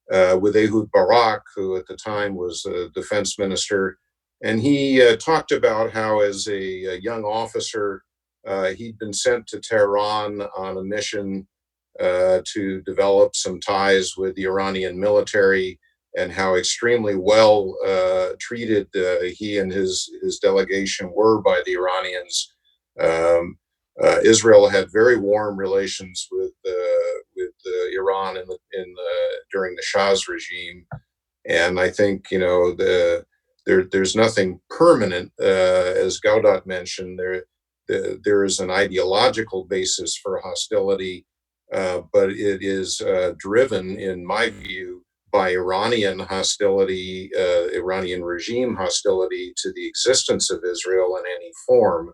with Ehud Barak, who at the time was the defense minister. And he talked about how as a young officer, he'd been sent to Tehran on a mission to develop some ties with the Iranian military, and how extremely well treated he and his delegation were by the Iranians. Israel had very warm relations with Iran during the Shah's regime, and I think there's nothing permanent, as Gaudat mentioned. There is an ideological basis for hostility, but it is driven, in my view, by Iranian hostility, Iranian regime hostility to the existence of Israel in any form.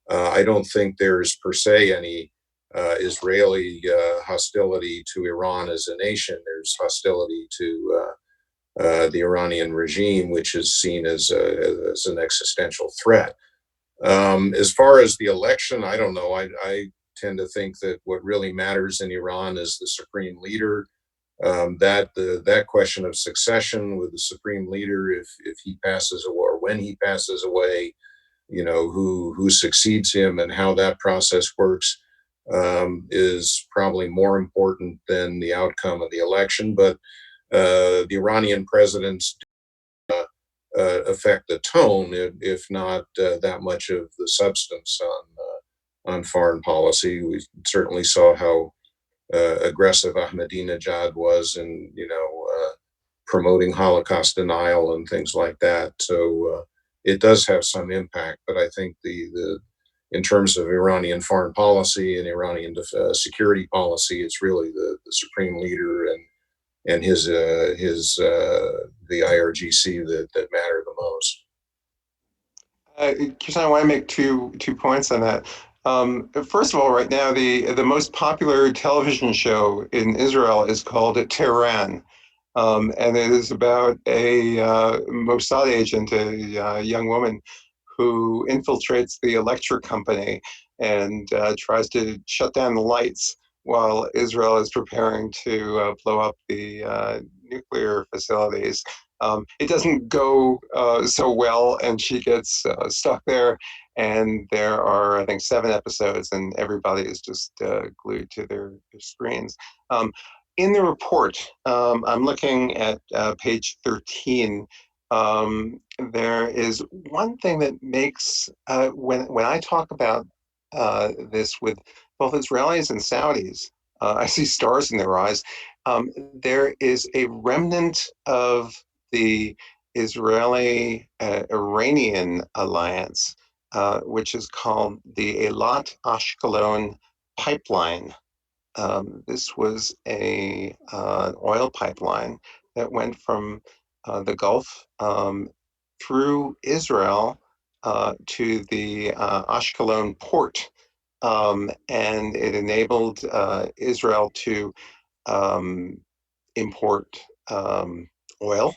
I don't think there's per se any Israeli hostility to Iran as a nation. There's hostility to the Iranian regime, which is seen as an existential threat. As far as the election, I don't know. I tend to think that what really matters in Iran is the supreme leader. That question of succession with the supreme leader, if he passes away or when he passes away, who succeeds him and how that process works, is probably more important than the outcome of the election. But the Iranian presidents affect the tone, if not that much of the substance on foreign policy. We certainly saw how aggressive Ahmadinejad was in, promoting Holocaust denial and things like that. So it does have some impact, but I think in terms of Iranian foreign policy and Iranian security policy, it's really the supreme leader and his the IRGC that matter the most. Kirsten, I want to make two points on that. First of all, right now the most popular television show in Israel is called Teheran, and it is about a Mossad agent, a young woman who infiltrates the electric company and tries to shut down the lights while Israel is preparing to blow up the nuclear facilities. It doesn't go so well, and she gets stuck there. And there are, I think, 7 episodes, and everybody is just glued to their screens. In the report, I'm looking at page 13. There is one thing that makes, when I talk about this with both Israelis and Saudis, I see stars in their eyes. There is a remnant of the Israeli-Iranian alliance, which is called the Eilat Ashkelon pipeline. This was an oil pipeline that went from the Gulf through Israel to the Ashkelon port, and it enabled Israel to import oil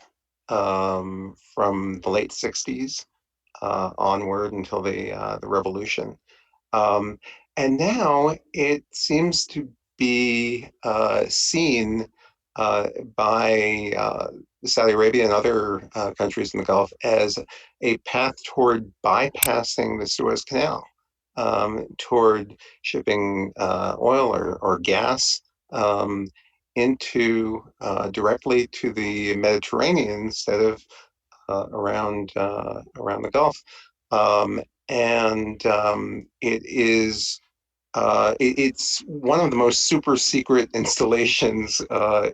from the late 60s onward until the revolution. And now it seems to be seen by Saudi Arabia and other countries in the Gulf as a path toward bypassing the Suez Canal, toward shipping oil or gas into directly to the Mediterranean instead of around the Gulf. It is it's one of the most super secret installations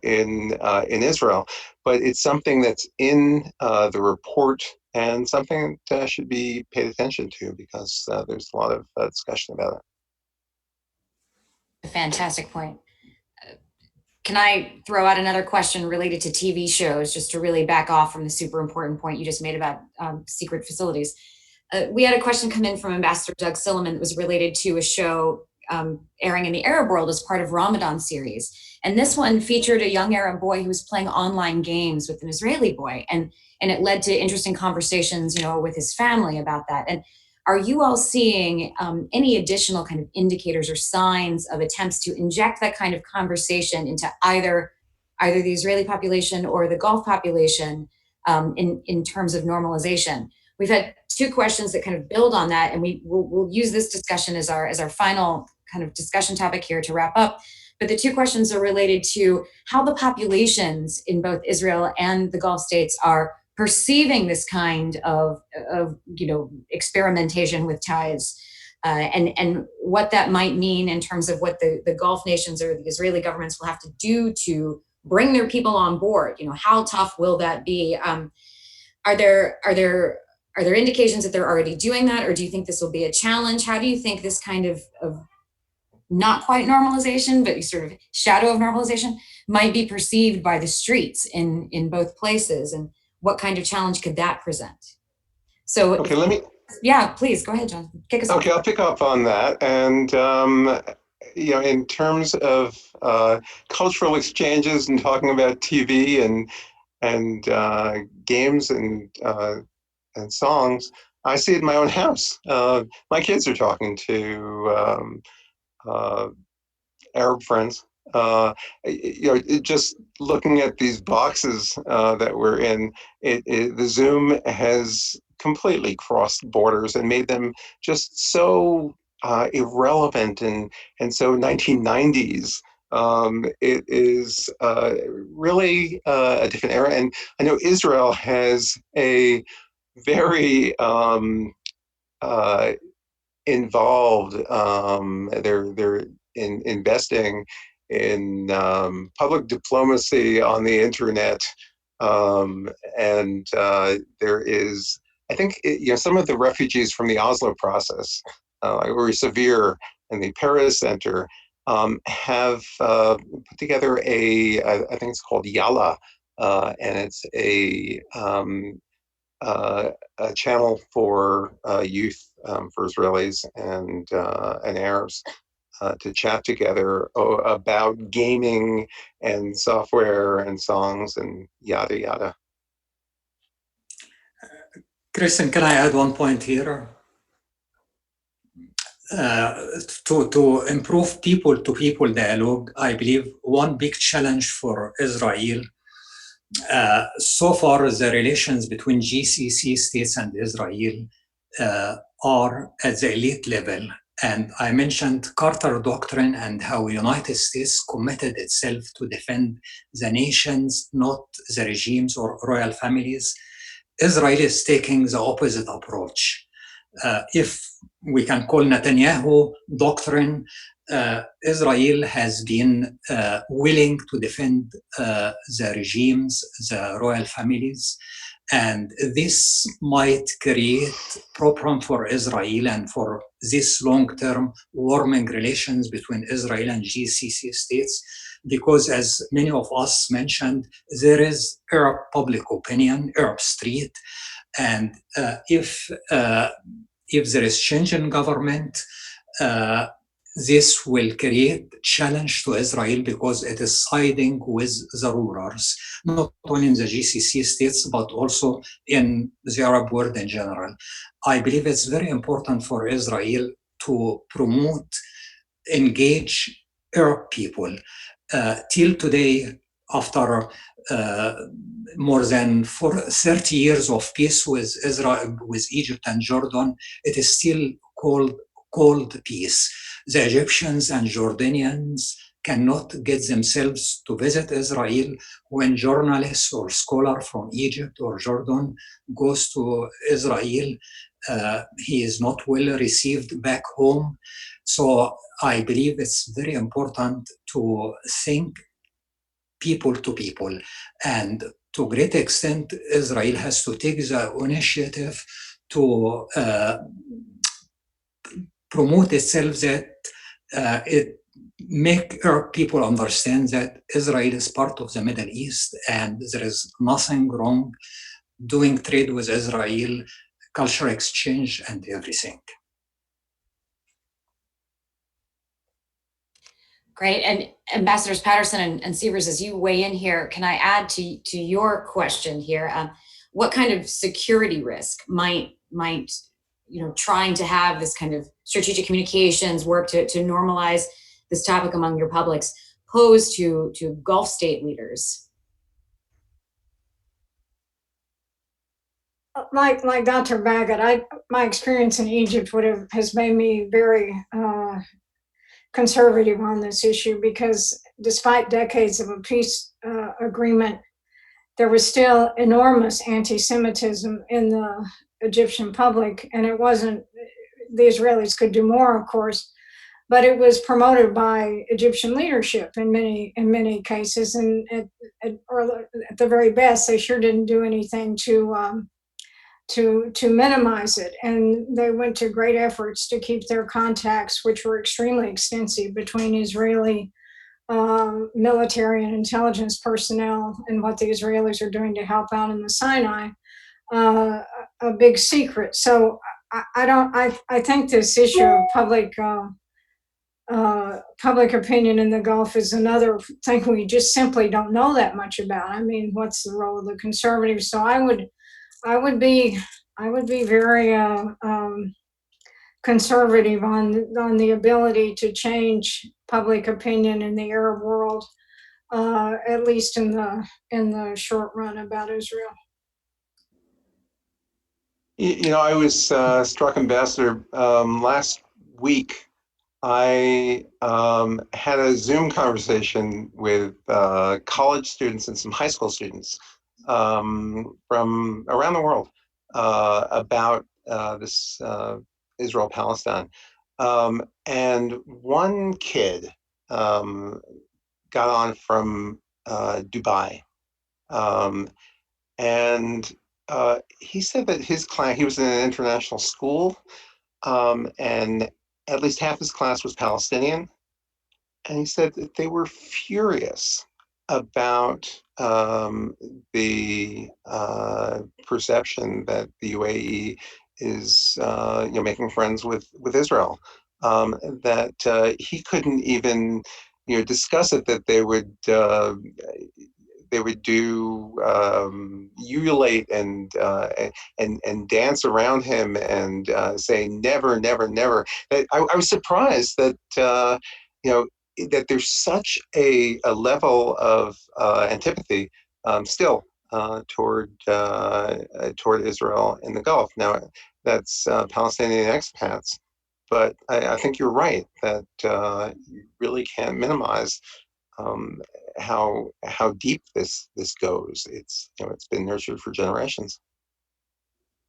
in Israel, but it's something that's in the report and something that should be paid attention to, because there's a lot of discussion about it. A fantastic point. Can I throw out another question related to TV shows, just to really back off from the super important point you just made about secret facilities? We had a question come in from Ambassador Doug Silliman that was related to a show airing in the Arab world as part of Ramadan series. And this one featured a young Arab boy who was playing online games with an Israeli boy. And it led to interesting conversations, with his family about that. And are you all seeing any additional kind of indicators or signs of attempts to inject that kind of conversation into either the Israeli population or the Gulf population in terms of normalization? We've had two questions that kind of build on that, and we'll use this discussion as our final kind of discussion topic here to wrap up. But the two questions are related to how the populations in both Israel and the Gulf states are perceiving this kind of experimentation with ties, and what that might mean in terms of what the Gulf nations or the Israeli governments will have to do to bring their people on board. How tough will that be? Are there indications that they're already doing that, or do you think this will be a challenge? How do you think this kind of not quite normalization, but sort of shadow of normalization might be perceived by the streets in both places, and what kind of challenge could that present? So, okay, yeah, please go ahead, John. Kick us off. Okay, I'll pick up on that. And in terms of cultural exchanges and talking about TV and games and songs, I see it in my own house. My kids are talking to Arab friends. Just looking at these boxes that we're in, the Zoom has completely crossed borders and made them just so irrelevant and so 1990s. It is really a different era, and I know Israel has a very involved. They're investing in public diplomacy on the internet, and there is, I think, some of the refugees from the Oslo process, or Severe and the Paris Center, have put together I think it's called Yalla, and it's a channel for youth, for Israelis and Arabs, to chat together about gaming and software and songs and yada yada. Kristen, can I add one point here? To improve people-to-people dialogue, I believe one big challenge for Israel, so far the relations between GCC states and Israel are at the elite level. And I mentioned Carter Doctrine and how the United States committed itself to defend the nations, not the regimes or royal families. Israel is taking the opposite approach. If we can call Netanyahu doctrine, Israel has been willing to defend the regimes, the royal families, and this might create problem for Israel and for this long-term warming relations between Israel and GCC states, because as many of us mentioned, there is Arab public opinion, Arab street, and if there is change in government, this will create challenge to Israel because it is siding with the rulers, not only in the GCC states, but also in the Arab world in general. I believe it's very important for Israel to promote, engage Arab people. Till today, after more than 30 years of peace with Israel, with Egypt and Jordan, it is still called peace. The Egyptians and Jordanians cannot get themselves to visit Israel. When journalists or scholar from Egypt or Jordan goes to Israel, he is not well received back home. So I believe it's very important to think people to people, and to a great extent, Israel has to take the initiative to promote itself, that it make Arab people understand that Israel is part of the Middle East and there is nothing wrong doing trade with Israel, cultural exchange and everything. Great. And Ambassadors Patterson and Sievers, as you weigh in here, can I add to your question here? What kind of security risk might trying to have this kind of strategic communications work to normalize this topic among your publics pose to Gulf state leaders? Like Dr. Baggett, my experience in Egypt has made me very conservative on this issue, because despite decades of a peace agreement, there was still enormous anti-Semitism in the Egyptian public, and it wasn't, the Israelis could do more, of course, but it was promoted by Egyptian leadership in many cases, and at the very best, they sure didn't do anything to minimize it. And they went to great efforts to keep their contacts, which were extremely extensive, between Israeli military and intelligence personnel and what the Israelis are doing to help out in the Sinai, a big secret. So I think this issue of public opinion in the Gulf is another thing we just simply don't know that much about. I mean, what's the role of the conservatives? So I would be very conservative on the ability to change public opinion in the Arab world, at least in the short run, about Israel. I was struck, Ambassador, last week. I had a Zoom conversation with college students and some high school students from around the world about this Israel-Palestine. And one kid got on from Dubai. And he said that his class, he was in an international school, and at least half his class was Palestinian. And he said that they were furious about the perception that the UAE is making friends with Israel, that he couldn't even discuss it, that they would do ululate and dance around him and say never, never, never. I was surprised that that there's such a level of antipathy still toward Israel in the Gulf. Now, that's Palestinian expats, but I think you're right that you really can't minimize how deep this goes. It's been nurtured for generations.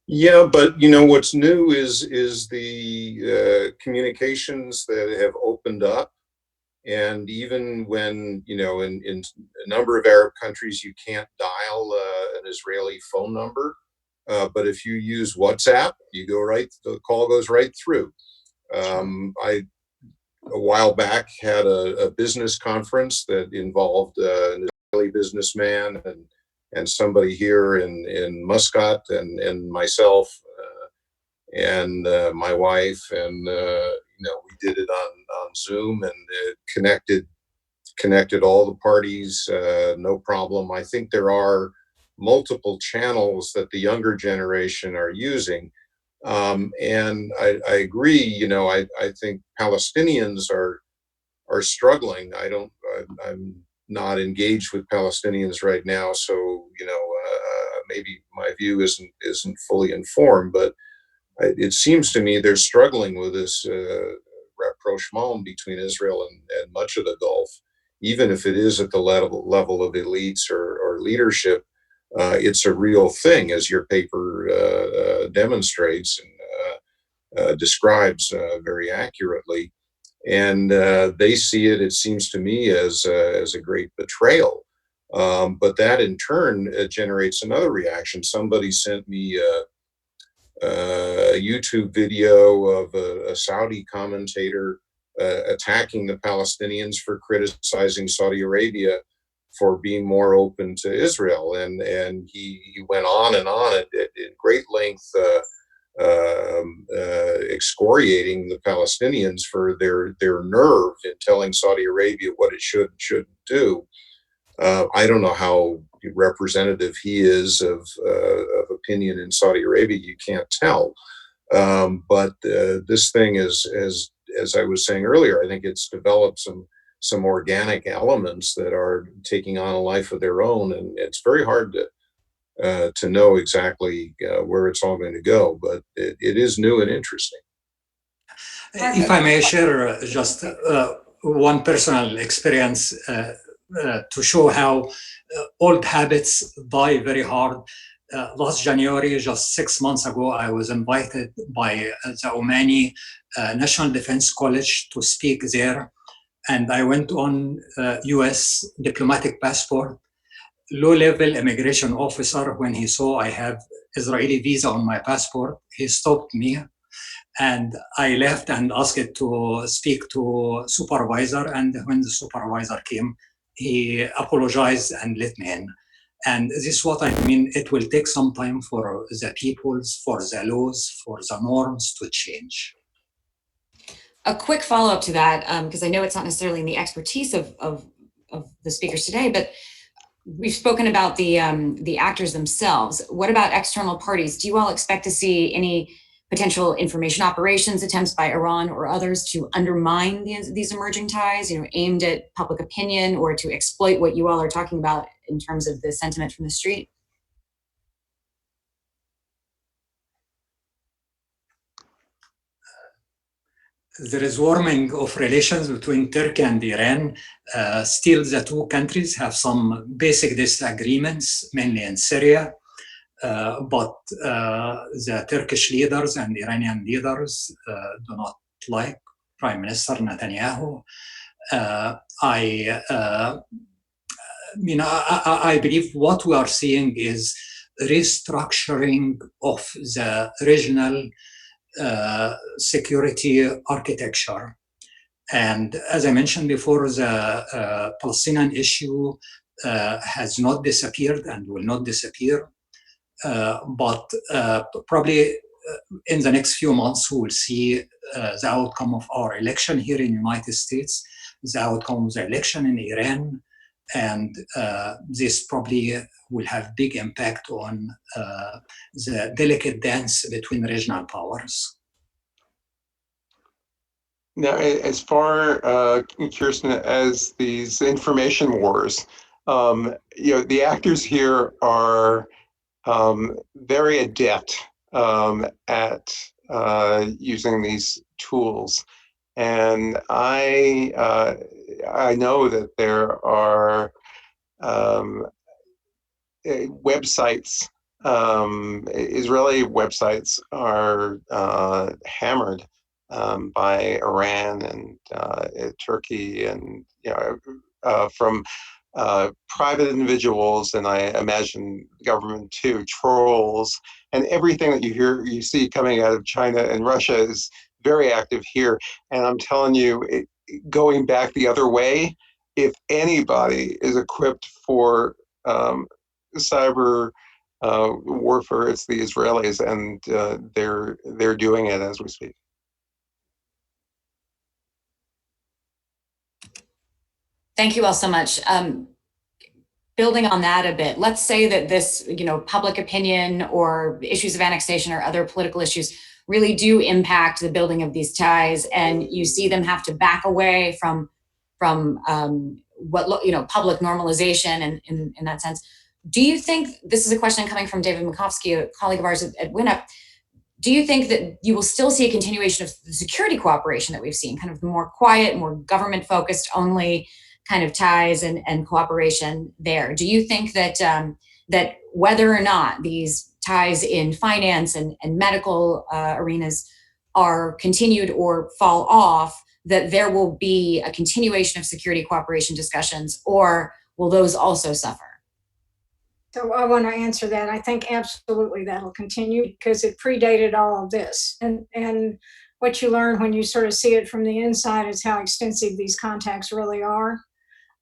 Yeah, but what's new is the communications that have opened up, and even when in a number of Arab countries you can't dial an Israeli phone number, but if you use WhatsApp, the call goes right through. I a while back had a business conference that involved an Israeli businessman and somebody here in Muscat and myself and my wife, and we did it on Zoom, and it connected all the parties, no problem. I think there are multiple channels that the younger generation are using. And I agree, I think Palestinians are struggling. I'm not engaged with Palestinians right now, so maybe my view isn't fully informed, but it seems to me they're struggling with this rapprochement between Israel and much of the Gulf, even if it is at the level of elites or leadership. It's a real thing, as your paper demonstrates and describes very accurately. And they see it, it seems to me, as a great betrayal. But that in turn generates another reaction. Somebody sent me a YouTube video of a Saudi commentator attacking the Palestinians for criticizing Saudi Arabia for being more open to Israel, and he went on and on at great length excoriating the Palestinians for their nerve in telling Saudi Arabia what it should and shouldn't do. I don't know how representative he is of opinion in Saudi Arabia. You can't tell. But this thing is, as I was saying earlier, I think it's developed some organic elements that are taking on a life of their own, and it's very hard to know exactly where it's all going to go. But it is new and interesting. If I may share just one personal experience to show how old habits die very hard. Last January, just 6 months ago, I was invited by the Omani National Defense College to speak there. And I went on US diplomatic passport. Low-level immigration officer, when he saw I have Israeli visa on my passport, he stopped me. And I left and asked to speak to supervisor. And when the supervisor came, he apologized and let me in. And this is what I mean. It will take some time for the peoples, for the laws, for the norms to change. A quick follow-up to that, because I know it's not necessarily in the expertise of the speakers today, but we've spoken about the actors themselves. What about external parties? Do you all expect to see any potential information operations attempts by Iran or others to undermine these emerging ties, aimed at public opinion or to exploit what you all are talking about in terms of the sentiment from the street? There is warming of relations between Turkey and Iran. Still, the two countries have some basic disagreements, mainly in Syria. But the Turkish leaders and Iranian leaders do not like Prime Minister Netanyahu. I believe what we are seeing is restructuring of the regional security architecture. And as I mentioned before, the Palestinian issue has not disappeared and will not disappear. But probably in the next few months, we will see the outcome of our election here in the United States, the outcome of the election in Iran, and this probably will have big impact on the delicate dance between regional powers. Now, as far, Kirsten, as these information wars, the actors here are very adept at using these tools, and I know that there are websites. Israeli websites are hammered by Iran and Turkey, and from private individuals, and I imagine government too, trolls, and everything that you see coming out of China and Russia is very active here. And I'm telling you, going back the other way, if anybody is equipped for cyber warfare, it's the Israelis, and they're doing it as we speak. Thank you all so much. Building on that a bit, let's say that this, public opinion or issues of annexation or other political issues really do impact the building of these ties, and you see them have to back away from public normalization, and in that sense. Do you think, this is a question coming from David Makovsky, a colleague of ours at WINUP, do you think that you will still see a continuation of the security cooperation that we've seen, kind of the more quiet, more government-focused only kind of ties and cooperation there? Do you think that that whether or not these ties in finance and medical arenas are continued or fall off, that there will be a continuation of security cooperation discussions, or will those also suffer? So I want to answer that. I think absolutely that'll continue because it predated all of this. And what you learn when you sort of see it from the inside is how extensive these contacts really are.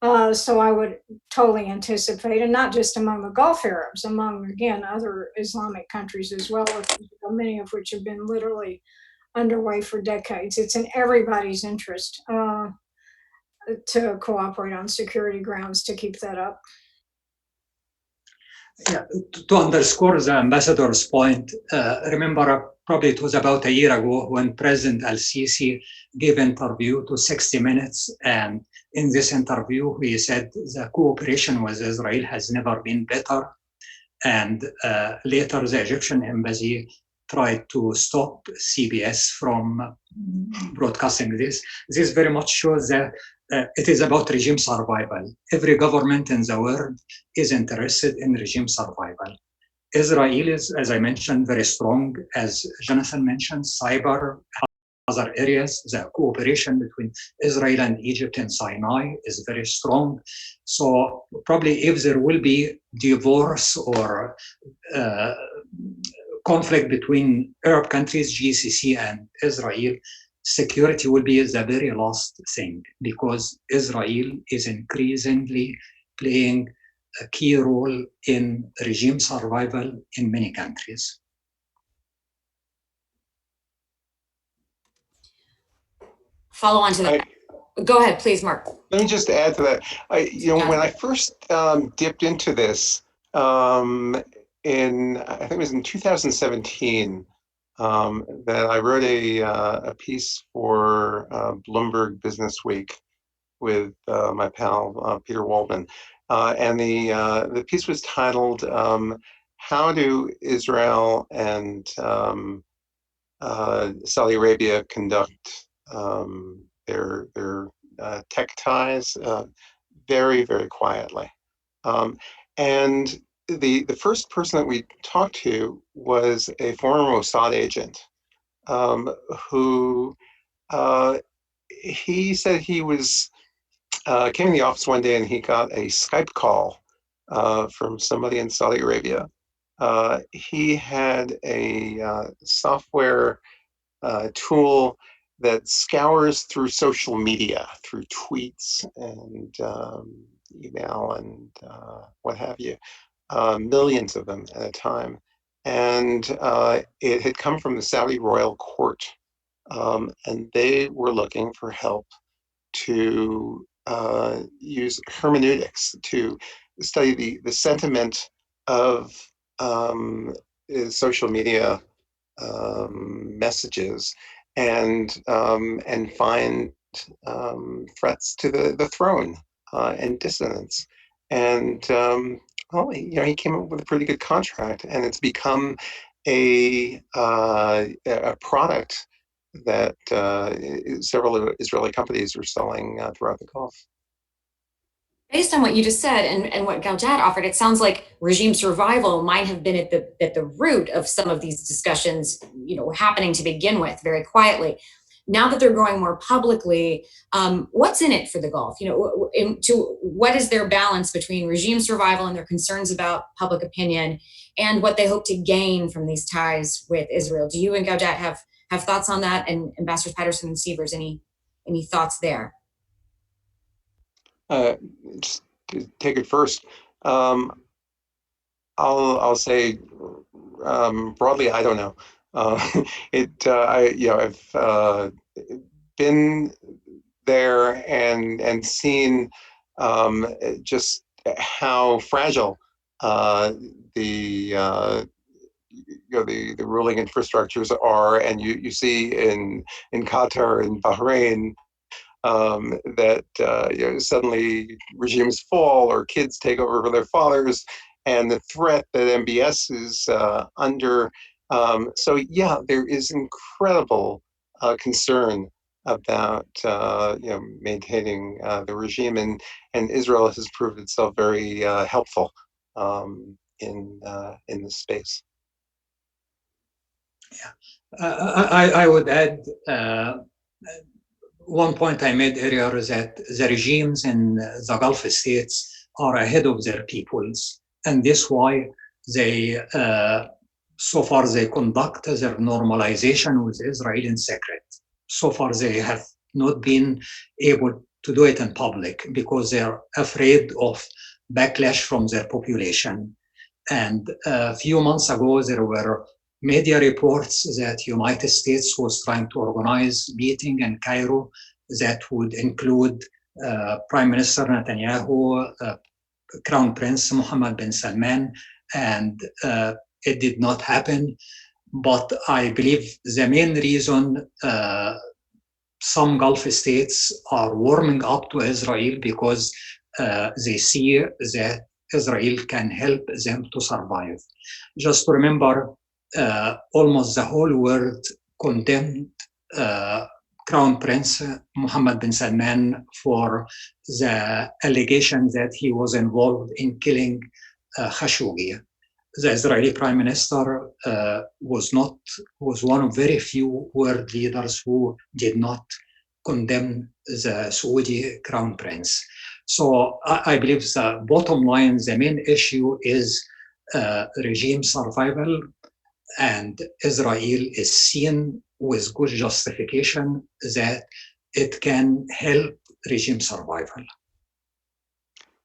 So I would totally anticipate, and not just among the Gulf Arabs, among, again, other Islamic countries as well, many of which have been literally underway for decades. It's in everybody's interest to cooperate on security grounds to keep that up. Yeah, to underscore the ambassador's point, remember probably it was about a year ago when President al-Sisi gave an interview to 60 Minutes, and in this interview he said the cooperation with Israel has never been better, and later the Egyptian embassy tried to stop CBS from broadcasting this. This very much shows that it is about regime survival. Every government in the world is interested in regime survival. Israel is, as I mentioned, very strong, as Jonathan mentioned, cyber, other areas. The cooperation between Israel and Egypt and Sinai is very strong. So probably if there will be divorce or conflict between Arab countries, GCC and Israel, security will be the very last thing, because Israel is increasingly playing a key role in regime survival in many countries. Follow on to that. Go ahead, please, Mark. Let me just add to that. When I first dipped into this I think it was in 2017, that I wrote a piece for Bloomberg Business Week with my pal Peter Waldman, and the piece was titled "How do Israel and Saudi Arabia conduct their tech ties very, very quietly?" And the first person that we talked to was a former Mossad agent who he said he was came in the office one day and he got a Skype call from somebody in Saudi Arabia. He had a software tool that scours through social media, through tweets and email and what have you, millions of them at a time. And it had come from the Saudi royal court, and they were looking for help to use hermeneutics to study the sentiment of social media messages and find threats to the throne and dissonance. And well, he came up with a pretty good contract, and it's become a product that several Israeli companies are selling throughout the Gulf. Based on what you just said and what Gaudat offered, it sounds like regime survival might have been at the root of some of these discussions, happening to begin with very quietly. Now that they're growing more publicly, what's in it for the Gulf? What is their balance between regime survival and their concerns about public opinion, and what they hope to gain from these ties with Israel? Do you and Gaudat have thoughts on that? And Ambassadors Patterson and Sievers, any thoughts there? Just to take it first, I'll say broadly, I don't know. I've been there and seen just how fragile the ruling infrastructures are, and you see in Qatar and Bahrain that suddenly regimes fall or kids take over for their fathers, and the threat that MBS is under. So yeah, there is incredible concern about maintaining the regime, and Israel has proved itself very helpful in this space. Yeah, I would add. One point I made earlier is that the regimes in the Gulf states are ahead of their peoples, and this is why they, so far, they conduct their normalization with Israel in secret. So far, they have not been able to do it in public because they're afraid of backlash from their population. And a few months ago, there were media reports that United States was trying to organize a meeting in Cairo that would include Prime Minister Netanyahu, Crown Prince Mohammed bin Salman, and it did not happen. But I believe the main reason some Gulf states are warming up to Israel because they see that Israel can help them to survive. Just to remember, almost the whole world condemned Crown Prince Mohammed bin Salman for the allegation that he was involved in killing Khashoggi. The Israeli Prime Minister was one of very few world leaders who did not condemn the Saudi Crown Prince. So I believe the bottom line, the main issue is regime survival, and Israel is seen with good justification that it can help regime survival.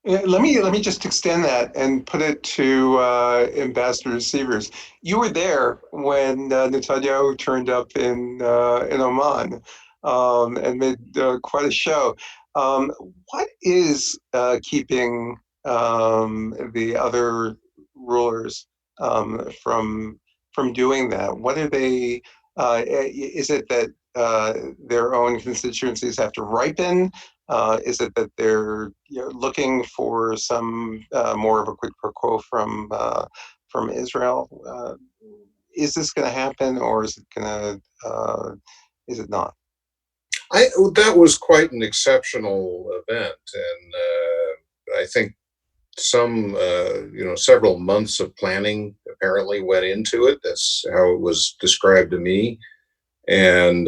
Let me just extend that and put it to Ambassador Sievers. You were there when Netanyahu turned up in Oman and made quite a show. What is keeping the other rulers from doing that? What are they? Is it that their own constituencies have to ripen? Is it that they're looking for some more of a quid pro quo from Israel? Is this going to happen, or is it going to? Is it not? That was quite an exceptional event, and I think several months of planning apparently went into it. That's how it was described to me, and.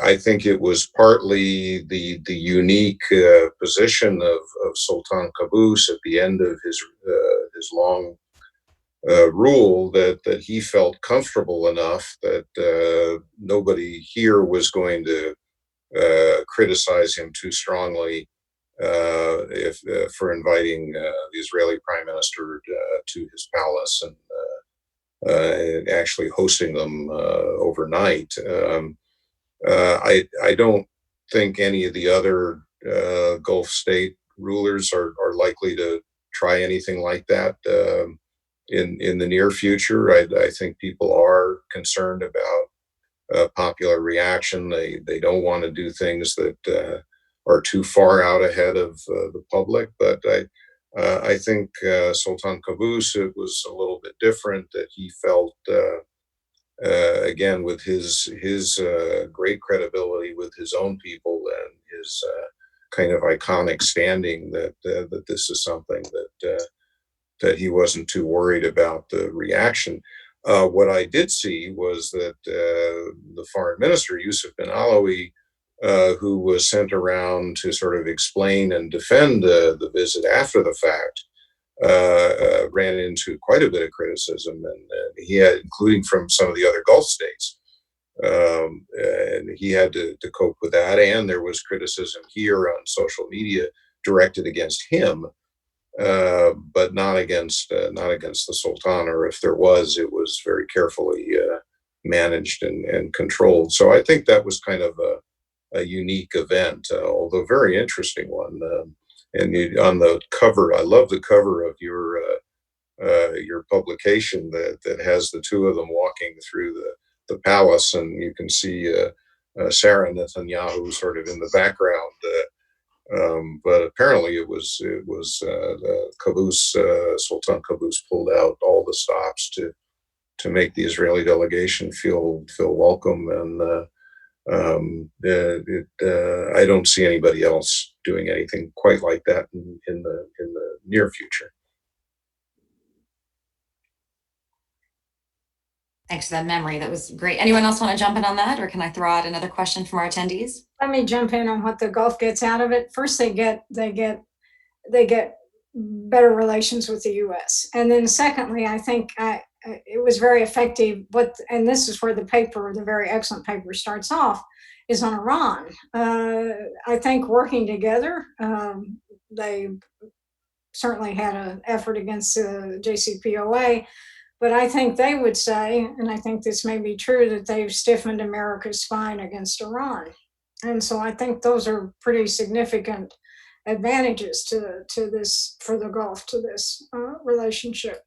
I think it was partly the unique position of Sultan Qaboos at the end of his long rule that he felt comfortable enough that nobody here was going to criticize him too strongly for inviting the Israeli Prime Minister to his palace and actually hosting them overnight. I don't think any of the other Gulf state rulers are likely to try anything like that in the near future. I think people are concerned about popular reaction. They don't want to do things that are too far out ahead of the public. But I think Sultan Qaboos, it was a little bit different, that he felt. Again, with his great credibility with his own people and his kind of iconic standing, that this is something that he wasn't too worried about the reaction. What I did see was that the foreign minister, Yusuf bin Alawi, who was sent around to sort of explain and defend the visit after the fact, ran into quite a bit of criticism, and he had, including from some of the other Gulf states, and he had to cope with that. And there was criticism here on social media directed against him, but not against the Sultan, or if there was, it was very carefully managed and controlled. So I think that was kind of a unique event, although very interesting one. And on the cover, I love the cover of your publication that has the two of them walking through the palace, and you can see Sarah Netanyahu sort of in the background. But apparently it was the Qaboos, Sultan Qaboos pulled out all the stops to make the Israeli delegation feel welcome, and I don't see anybody else doing anything quite like that in the near future. Thanks for that memory. That was great. Anyone else want to jump in on that, or can I throw out another question from our attendees? Let me jump in on what the Gulf gets out of it. First, they get better relations with the U.S. And then secondly, I think it was very effective. And this is where the very excellent paper starts off, is on Iran. I think working together, they certainly had an effort against the JCPOA, but I think they would say, and I think this may be true, that they've stiffened America's spine against Iran. And so I think those are pretty significant advantages to this, for the Gulf, to this relationship.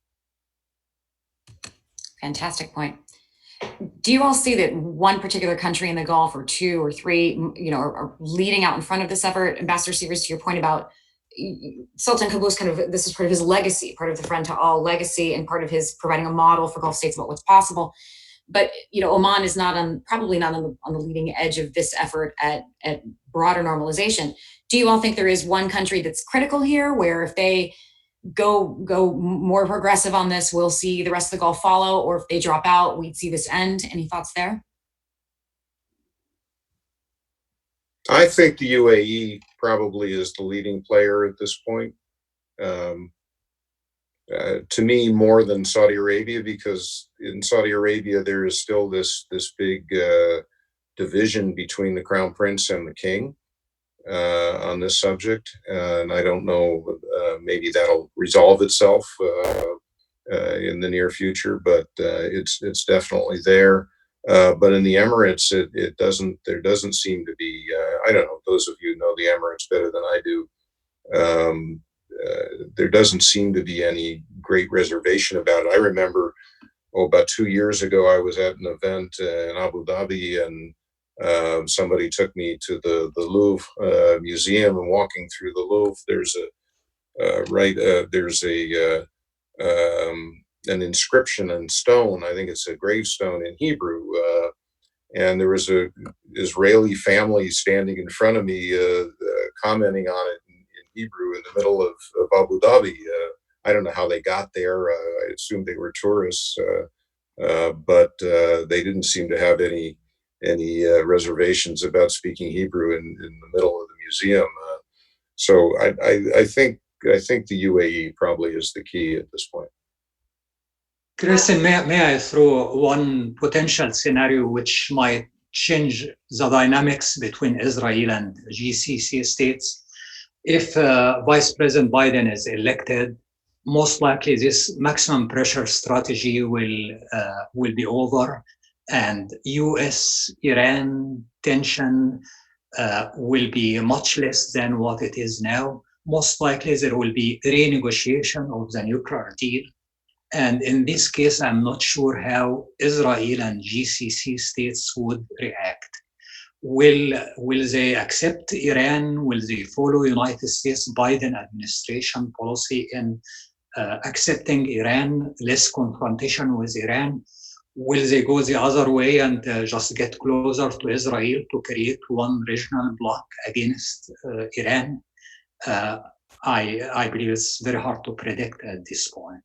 Fantastic point. Do you all see that one particular country in the Gulf, or two or three, are leading out in front of this effort? Ambassador Severs, to your point about Sultan Qaboos, kind of, this is part of his legacy, part of the Friend to All legacy, and part of his providing a model for Gulf states about what's possible. But Oman is probably not on the leading edge of this effort at broader normalization. Do you all think there is one country that's critical here, where if they go more progressive on this, we'll see the rest of the Gulf follow, or if they drop out, we'd see this end? Any thoughts there? I think the UAE probably is the leading player at this point. To me, more than Saudi Arabia, because in Saudi Arabia there is still this big division between the Crown Prince and the King on this subject, and I don't know. Maybe that'll resolve itself in the near future, but it's definitely there. But in the Emirates, it doesn't. There doesn't seem to be. I don't know. Those of you who know the Emirates better than I do. There doesn't seem to be any great reservation about it. I remember, about 2 years ago, I was at an event in Abu Dhabi, and somebody took me to the Louvre museum, and walking through the Louvre, there's an inscription in stone. I think it's a gravestone in Hebrew, and there was a Israeli family standing in front of me, commenting on it in Hebrew in the middle of Abu Dhabi. I don't know how they got there. I assume they were tourists, but they didn't seem to have any reservations about speaking Hebrew in the middle of the museum. So I think the UAE probably is the key at this point. Kristen, may I throw one potential scenario which might change the dynamics between Israel and GCC states? If Vice President Biden is elected, most likely this maximum pressure strategy will be over, and US-Iran tension will be much less than what it is now. Most likely there will be renegotiation of the nuclear deal. And in this case, I'm not sure how Israel and GCC states would react. Will they accept Iran? Will they follow United States Biden administration policy in accepting Iran, less confrontation with Iran? Will they go the other way and just get closer to Israel to create one regional bloc against Iran? I believe it's very hard to predict at this point.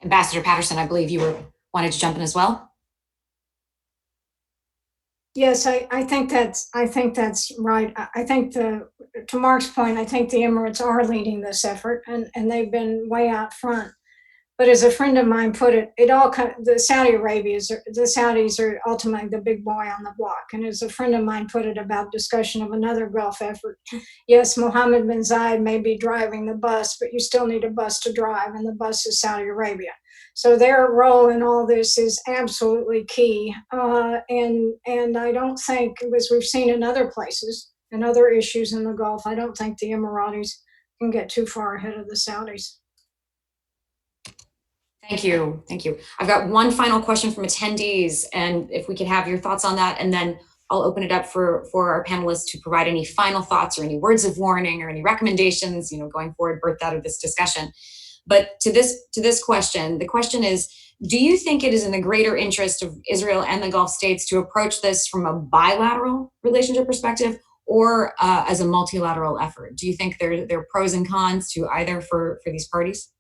Ambassador Patterson, I believe you wanted to jump in as well. Yes, I think that's right. I think to Mark's point, I think the Emirates are leading this effort, and they've been way out front. But as a friend of mine put it, the Saudis are ultimately the big boy on the block. And as a friend of mine put it about discussion of another Gulf effort, yes, Mohammed bin Zayed may be driving the bus, but you still need a bus to drive, and the bus is Saudi Arabia. So their role in all this is absolutely key. And I don't think, as we've seen in other places and other issues in the Gulf, I don't think the Emiratis can get too far ahead of the Saudis. Thank you. Thank you. I've got one final question from attendees, and if we could have your thoughts on that, and then I'll open it up for our panelists to provide any final thoughts or any words of warning or any recommendations, going forward, birthed out of this discussion. But to this question, the question is, do you think it is in the greater interest of Israel and the Gulf states to approach this from a bilateral relationship perspective or as a multilateral effort? Do you think there are pros and cons to either for these parties?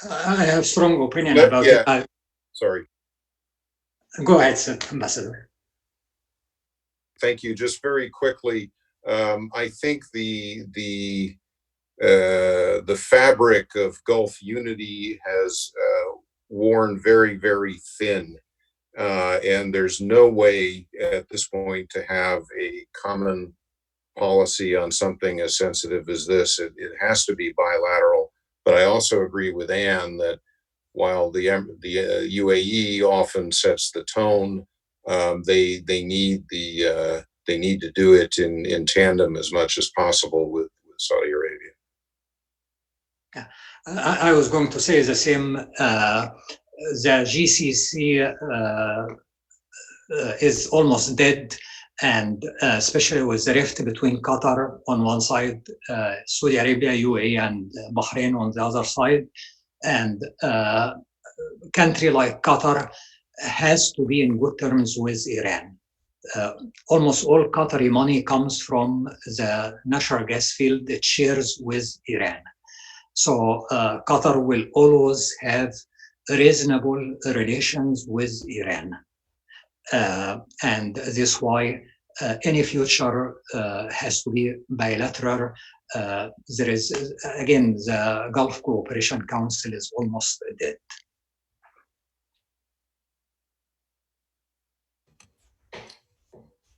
I have strong opinion about it. Sorry. Go ahead, sir, Ambassador. Thank you. Just very quickly, I think the fabric of Gulf unity has worn very, very thin. And there's no way at this point to have a common policy on something as sensitive as this. It has to be bilateral. But I also agree with Anne that while the UAE often sets the tone, they need to do it in tandem as much as possible with Saudi Arabia. Yeah. I was going to say the same. The GCC is almost dead, and especially with the rift between Qatar on one side, Saudi Arabia, UAE, and Bahrain on the other side, and a country like Qatar has to be in good terms with Iran. Almost all Qatari money comes from the natural gas field it shares with Iran. So Qatar will always have reasonable relations with Iran. And this is why any future has to be bilateral. There is, again, the Gulf Cooperation Council is almost dead.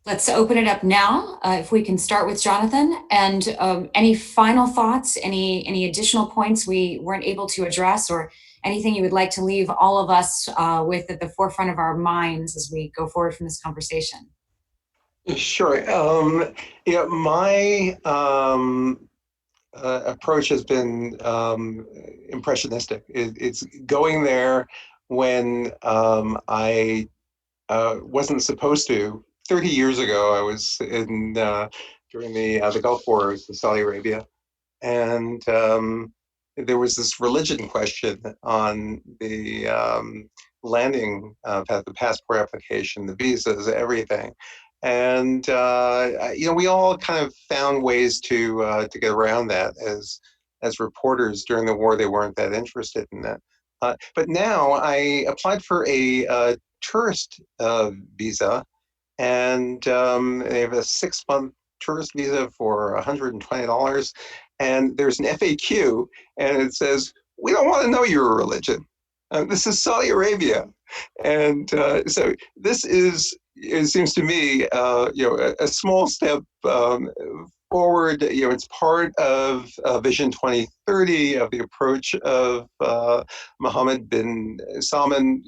Let's open it up now. If we can start with Jonathan, and any final thoughts, any additional points we weren't able to address, or anything you would like to leave all of us with at the forefront of our minds as we go forward from this conversation? Sure. My approach has been impressionistic. It's going there when I wasn't supposed to. 30 years ago, I was in during the Gulf Wars in Saudi Arabia, and there was this religion question on the landing path, the passport application, the visas, everything. And we all kind of found ways to get around that. As reporters during the war, they weren't that interested in that. But now I applied for a tourist visa, and they have a 6-month tourist visa for $120. And there's an FAQ, and it says, "We don't want to know your religion. This is Saudi Arabia." And so this is, it seems to me, a small step forward. It's part of Vision 2030 of the approach of Mohammed bin Salman.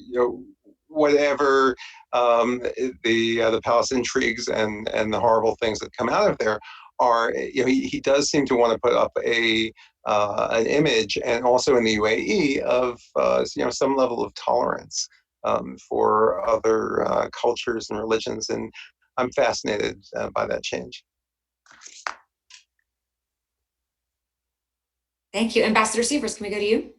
Whatever the palace intrigues and the horrible things that come out of there are, he does seem to want to put up an image, and also in the UAE, of some level of tolerance for other cultures and religions, and I'm fascinated by that change. Thank you. Ambassador Sievers, can we go to you?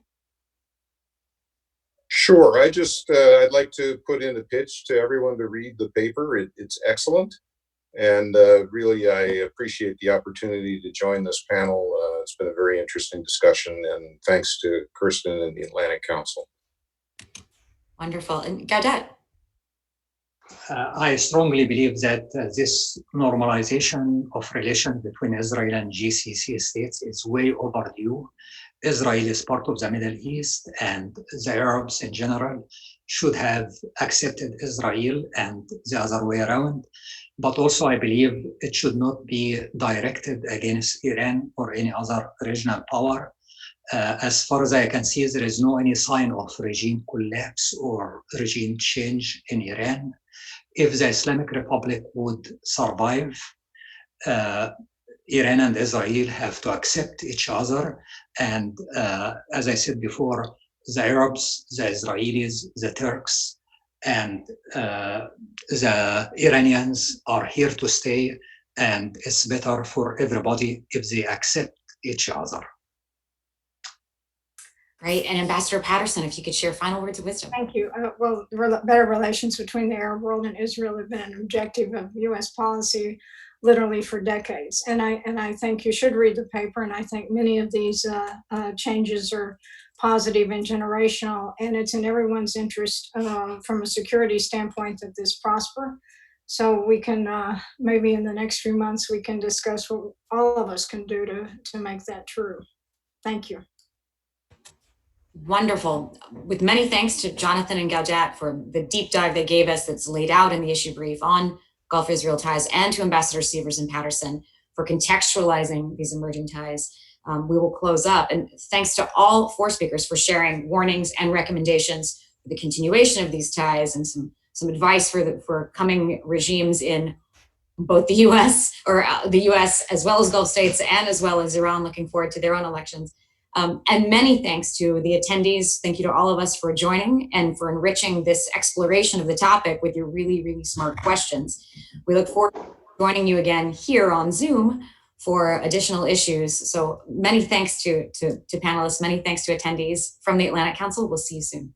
Sure. I'd like to put in a pitch to everyone to read the paper. It's excellent. And really, I appreciate the opportunity to join this panel. It's been a very interesting discussion, and thanks to Kirsten and the Atlantic Council. Wonderful. And Gaudet? I strongly believe that this normalization of relations between Israel and GCC states is way overdue. Israel is part of the Middle East, and the Arabs in general should have accepted Israel and the other way around. But also I believe it should not be directed against Iran or any other regional power. As far as I can see, there is no any sign of regime collapse or regime change in Iran. If the Islamic Republic would survive, Iran and Israel have to accept each other. And as I said before, the Arabs, the Israelis, the Turks, and the Iranians are here to stay. And it's better for everybody if they accept each other. Great. And Ambassador Patterson, if you could share final words of wisdom. Thank you. Well, better relations between the Arab world and Israel have been an objective of U.S. policy literally for decades. And I think you should read the paper, and I think many of these changes are positive and generational, and it's in everyone's interest from a security standpoint that this prosper. So we can, maybe in the next few months, we can discuss what all of us can do to make that true. Thank you. Wonderful. With many thanks to Jonathan and Gaudat for the deep dive they gave us that's laid out in the issue brief on Gulf-Israel ties, and to Ambassador Sievers and Patterson for contextualizing these emerging ties. We will close up. And thanks to all four speakers for sharing warnings and recommendations for the continuation of these ties, and some advice for coming regimes in both the U.S. or the U.S. as well as Gulf states, and as well as Iran, looking forward to their own elections. And many thanks to the attendees. Thank you to all of us for joining and for enriching this exploration of the topic with your really, really smart questions. We look forward to joining you again here on Zoom for additional issues. So many thanks to panelists, many thanks to attendees from the Atlantic Council. We'll see you soon.